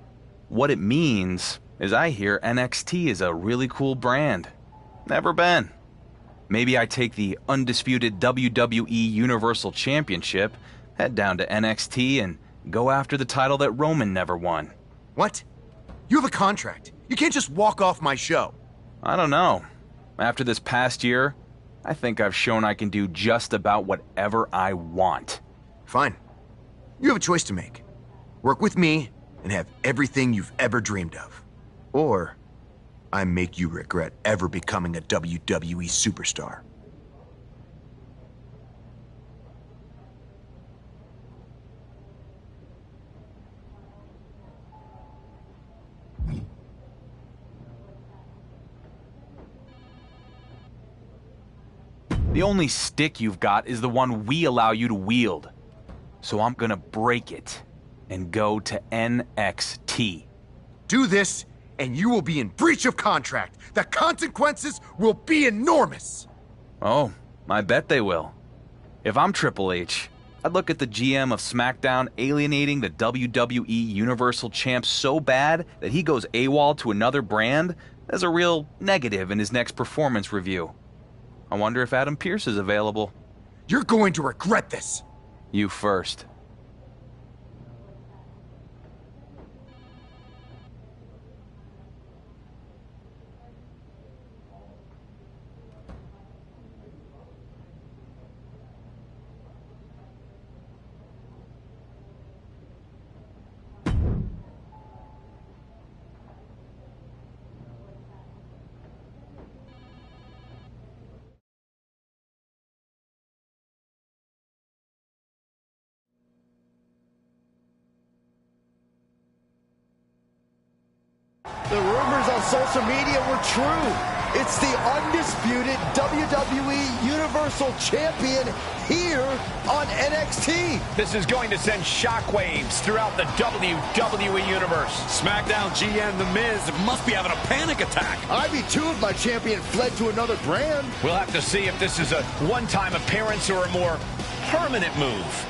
What it means is I hear NXT is a really cool brand. Never been. Maybe I take the undisputed WWE Universal Championship, head down to NXT, and go after the title that Roman never won. What? You have a contract. You can't just walk off my show. I don't know. After this past year, I think I've shown I can do just about whatever I want. Fine. You have a choice to make. Work with me and have everything you've ever dreamed of. Or I make you regret ever becoming a WWE superstar. The only stick you've got is the one we allow you to wield. So I'm gonna break it and go to NXT. Do this, and you will be in breach of contract. The consequences will be enormous. Oh, I bet they will. If I'm Triple H, I'd look at the GM of SmackDown alienating the WWE Universal Champ so bad that he goes AWOL to another brand as a real negative in his next performance review. I wonder if Adam Pearce is available. You're going to regret this. You first. The rumors on social media were true. It's the undisputed WWE Universal Champion here on NXT. This is going to send shockwaves throughout the WWE Universe. SmackDown GM The Miz must be having a panic attack. I'd be too if my champion fled to another brand. We'll have to see if this is a one-time appearance or a more permanent move.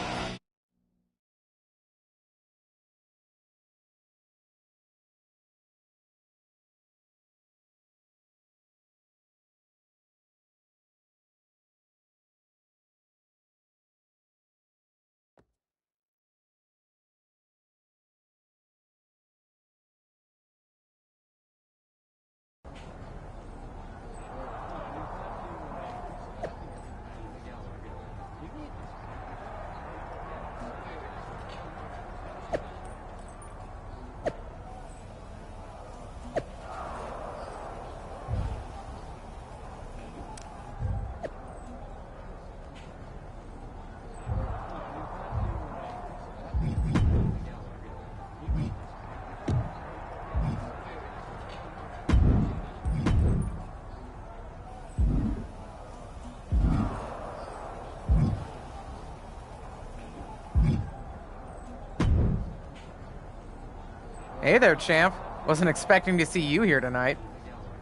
Hey there, champ. Wasn't expecting to see you here tonight.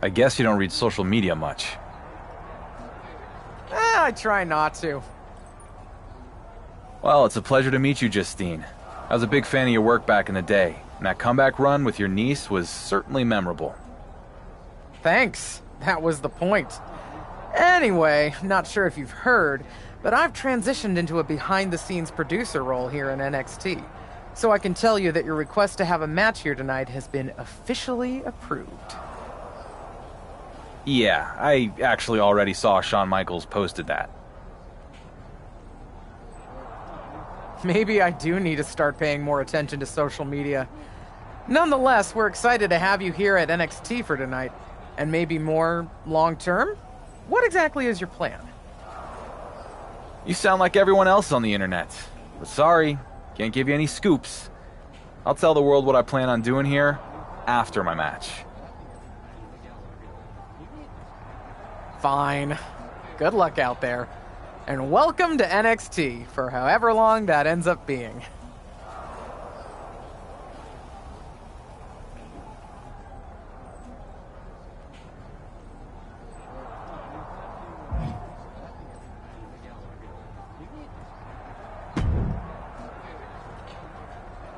I guess you don't read social media much. I try not to. Well, it's a pleasure to meet you, Justine. I was a big fan of your work back in the day, and that comeback run with your niece was certainly memorable. Thanks. That was the point. Anyway, not sure if you've heard, but I've transitioned into a behind-the-scenes producer role here in NXT. So I can tell you that your request to have a match here tonight has been officially approved. Yeah, I actually already saw Shawn Michaels posted that. Maybe I do need to start paying more attention to social media. Nonetheless, we're excited to have you here at NXT for tonight. And maybe more long-term? What exactly is your plan? You sound like everyone else on the internet. But sorry, can't give you any scoops. I'll tell the world what I plan on doing here after my match. Fine. Good luck out there. And welcome to NXT for however long that ends up being.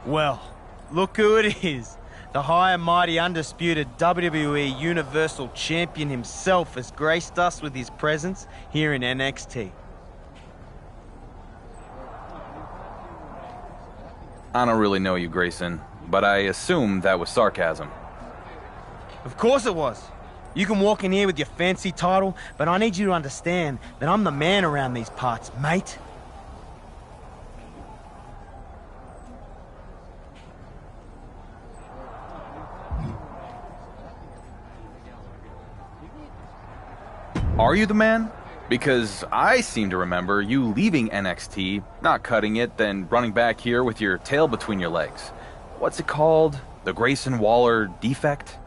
Well, look who it is. The high and mighty undisputed WWE Universal Champion himself has graced us with his presence here in NXT. I don't really know you, Grayson, but I assume that was sarcasm. Of course it was. You can walk in here with your fancy title, but I need you to understand that I'm the man around these parts, mate. Are you the man? Because I seem to remember you leaving NXT, not cutting it, then running back here with your tail between your legs. What's it called? The Grayson Waller defect?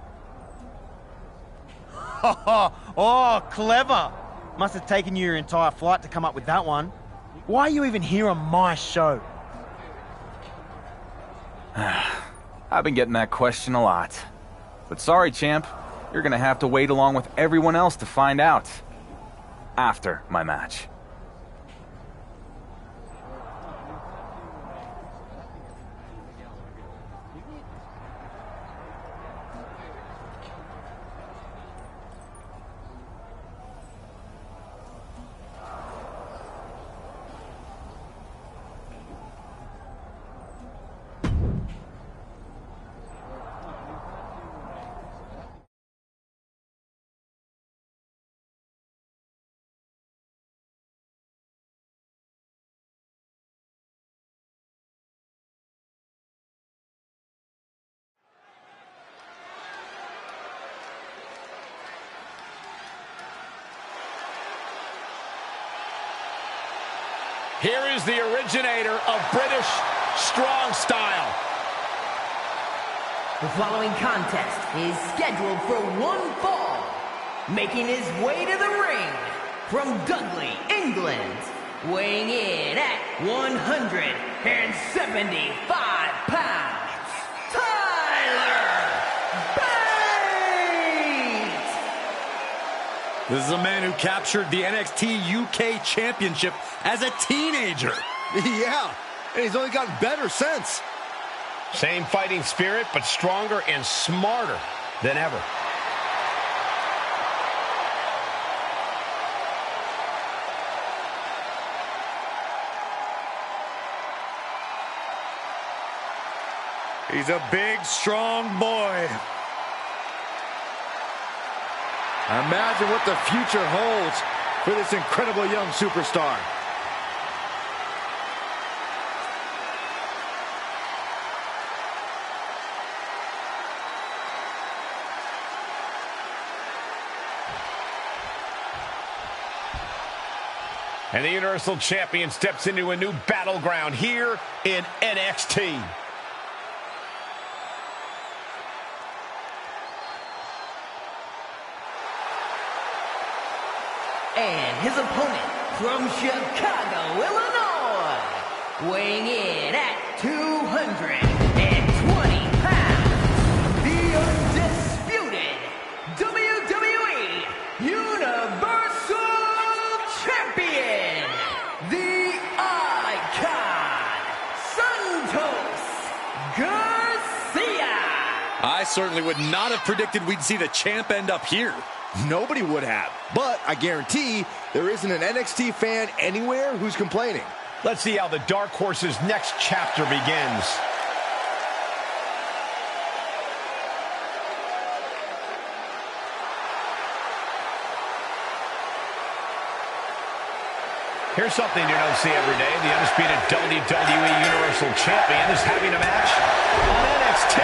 Oh, clever. Must have taken you your entire flight to come up with that one. Why are you even here on my show? I've been getting that question a lot. But sorry, champ. You're gonna have to wait along with everyone else to find out. After my match. Here is the originator of British strong style. The following contest is scheduled for one fall. Making his way to the ring from Dudley, England, weighing in at 175 pounds, Tyler Bate! This is a man who captured the NXT UK Championship as a teenager. Yeah, and he's only gotten better since. Same fighting spirit, but stronger and smarter than ever. He's a big, strong boy. Imagine what the future holds for this incredible young superstar. And the Universal Champion steps into a new battleground here in NXT. And his opponent from Chicago, Illinois, weighing in at 220 pounds, the undisputed WWE Universal Champion, the Icon, Santos Garcia. I certainly would not have predicted we'd see the champ end up here. Nobody would have, but I guarantee there isn't an NXT fan anywhere who's complaining. Let's see how the Dark Horse's next chapter begins. Here's something you don't see every day. The undisputed WWE Universal Champion is having a match on NXT.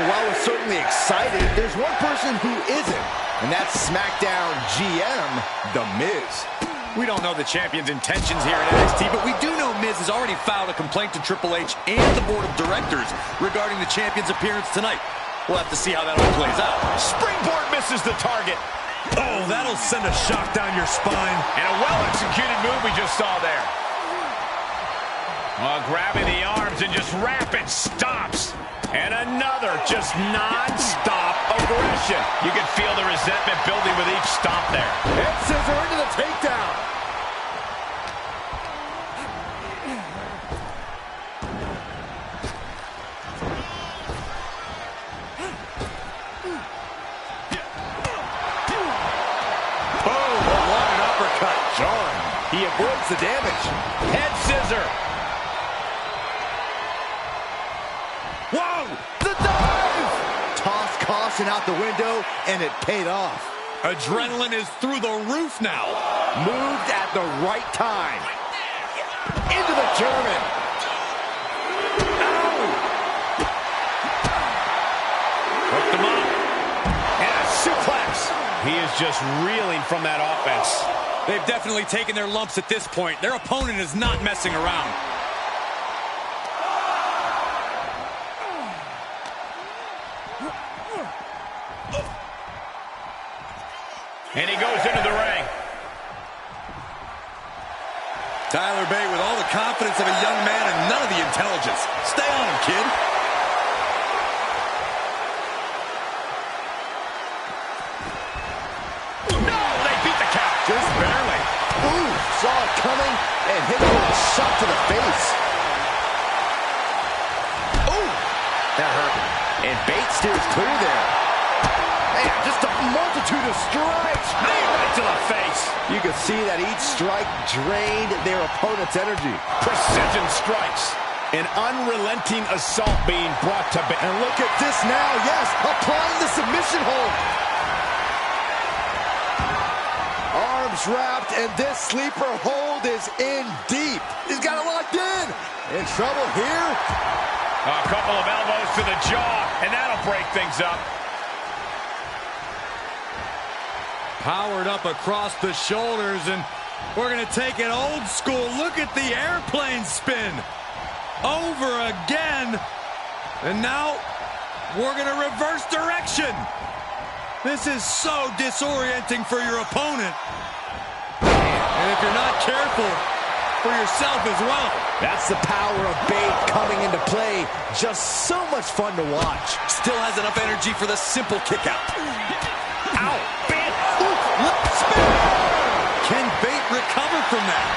Well, while we're certainly excited, there's one person who isn't, and that's SmackDown GM, The Miz. We don't know the champion's intentions here at NXT, but we do know Miz has already filed a complaint to Triple H and the board of directors regarding the champion's appearance tonight. We'll have to see how that all plays out. Springboard misses the target. Oh, that'll send a shock down your spine. And a well-executed move we just saw there. Grabbing the arms and just rapid stops. And another just non-stop aggression. You can feel the resentment building with each stomp there. Head scissor into the takedown. Boom, what an uppercut. John, he avoids the damage. Head scissor. Whoa! The dive! Tossed caution out the window, and it paid off. Adrenaline is through the roof now. Moved at the right time. Into the German. Ow! Hooked him up. And a suplex. He is just reeling from that offense. They've definitely taken their lumps at this point. Their opponent is not messing around. And he goes into the ring. Tyler Bate with all the confidence of a young man and none of the intelligence. Stay on him, kid. No, they beat the count. Just barely. Ooh, saw it coming and hit him with a shot to the face. Ooh, that hurt. And Bate steers clear there. Man, just a multitude of strikes. Knee right to the face. You can see that each strike drained their opponent's energy. Precision strikes. An unrelenting assault being brought to bear. And look at this now. Yes, applying the submission hold. Arms wrapped, and this sleeper hold is in deep. He's got it locked in. In trouble here. A couple of elbows to the jaw, and that'll break things up. Powered up across the shoulders, and we're going to take it old school. Look at the airplane spin. Over again. And now we're going to reverse direction. This is so disorienting for your opponent. And if you're not careful, for yourself as well. That's the power of bait coming into play. Just so much fun to watch. Still has enough energy for the simple kick out. Ow! Bait! Spin! Can Bait recover from that?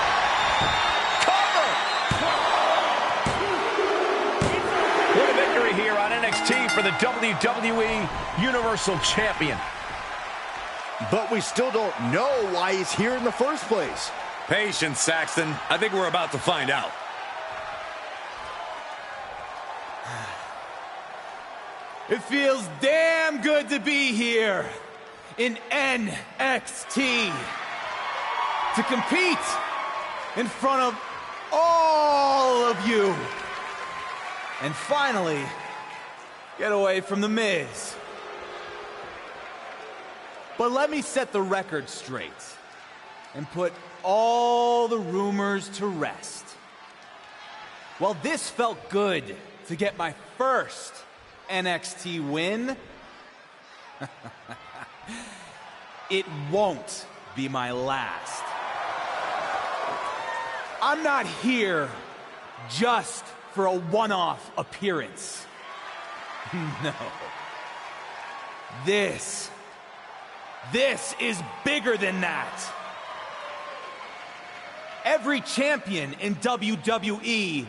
What a victory here on NXT for the WWE Universal Champion. But we still don't know why he's here in the first place. Patience, Saxton. I think we're about to find out. It feels damn good to be here in NXT. To compete in front of all of you. And finally, get away from The Miz. But let me set the record straight and put all the rumors to rest. While this felt good to get my first NXT win, it won't be my last. I'm not here just for a one-off appearance. No. This is bigger than that. Every champion in WWE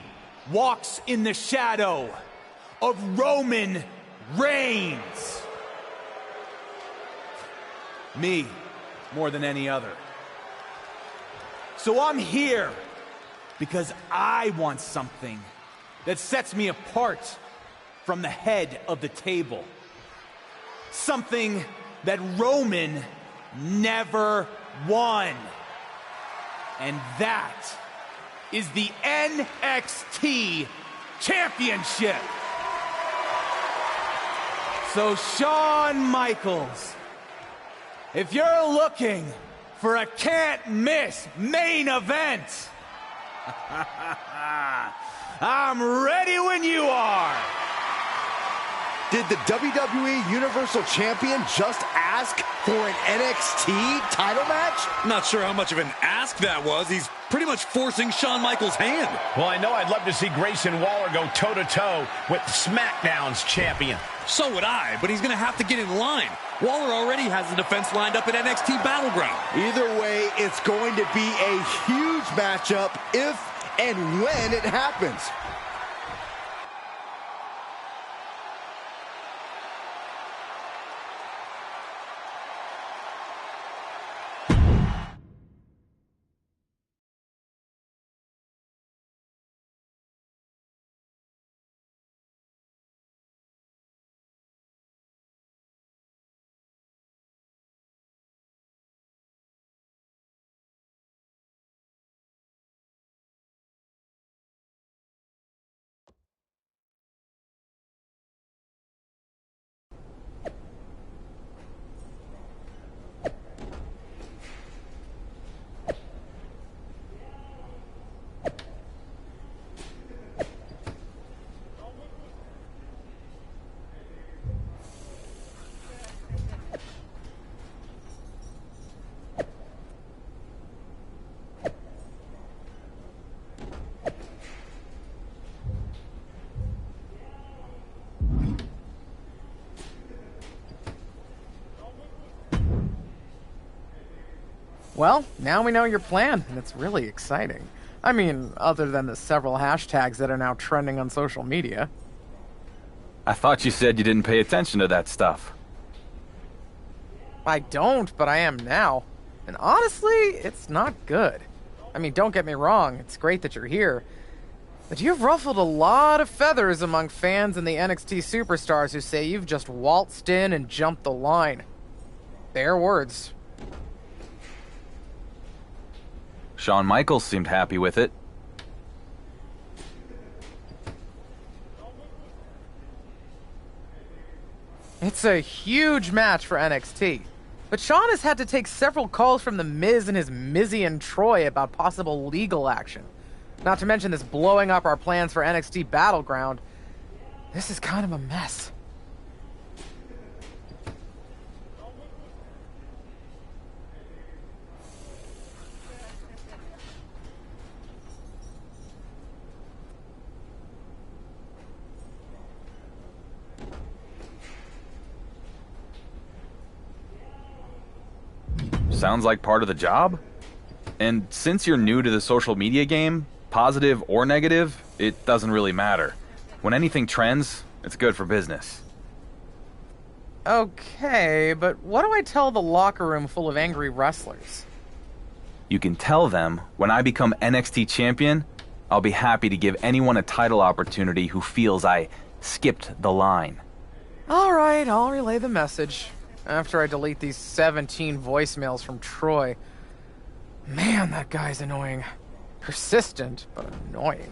walks in the shadow of Roman Reigns. Me, more than any other. So I'm here because I want something that sets me apart from the head of the table. Something that Roman never won. And that is the NXT Championship. So Shawn Michaels, if you're looking for a can't-miss main event, I'm ready when you are. Did the WWE Universal Champion just ask for an NXT title match? Not sure how much of an ask that was. He's pretty much forcing Shawn Michaels' hand. Well, I know I'd love to see Grayson Waller go toe-to-toe with SmackDown's champion. So would I, but he's going to have to get in line. Waller already has the defense lined up at NXT Battleground. Either way, it's going to be a huge matchup if and when it happens. Well, now we know your plan, and it's really exciting. I mean, other than the several hashtags that are now trending on social media. I thought you said you didn't pay attention to that stuff. I don't, but I am now. And honestly, it's not good. I mean, don't get me wrong, it's great that you're here. But you've ruffled a lot of feathers among fans and the NXT superstars who say you've just waltzed in and jumped the line. Bare words. Shawn Michaels seemed happy with it. It's a huge match for NXT. But Shawn has had to take several calls from The Miz and his Mizzy and Troy about possible legal action. Not to mention this blowing up our plans for NXT Battleground. This is kind of a mess. sounds like part of the job. And since you're new to the social media game, positive or negative, it doesn't really matter. When anything trends, it's good for business. Okay, but what do I tell the locker room full of angry wrestlers? You can tell them, when I become NXT champion, I'll be happy to give anyone a title opportunity who feels I skipped the line. Alright, I'll relay the message. After I delete these 17 voicemails from Troy. Man, that guy's annoying. Persistent, but annoying.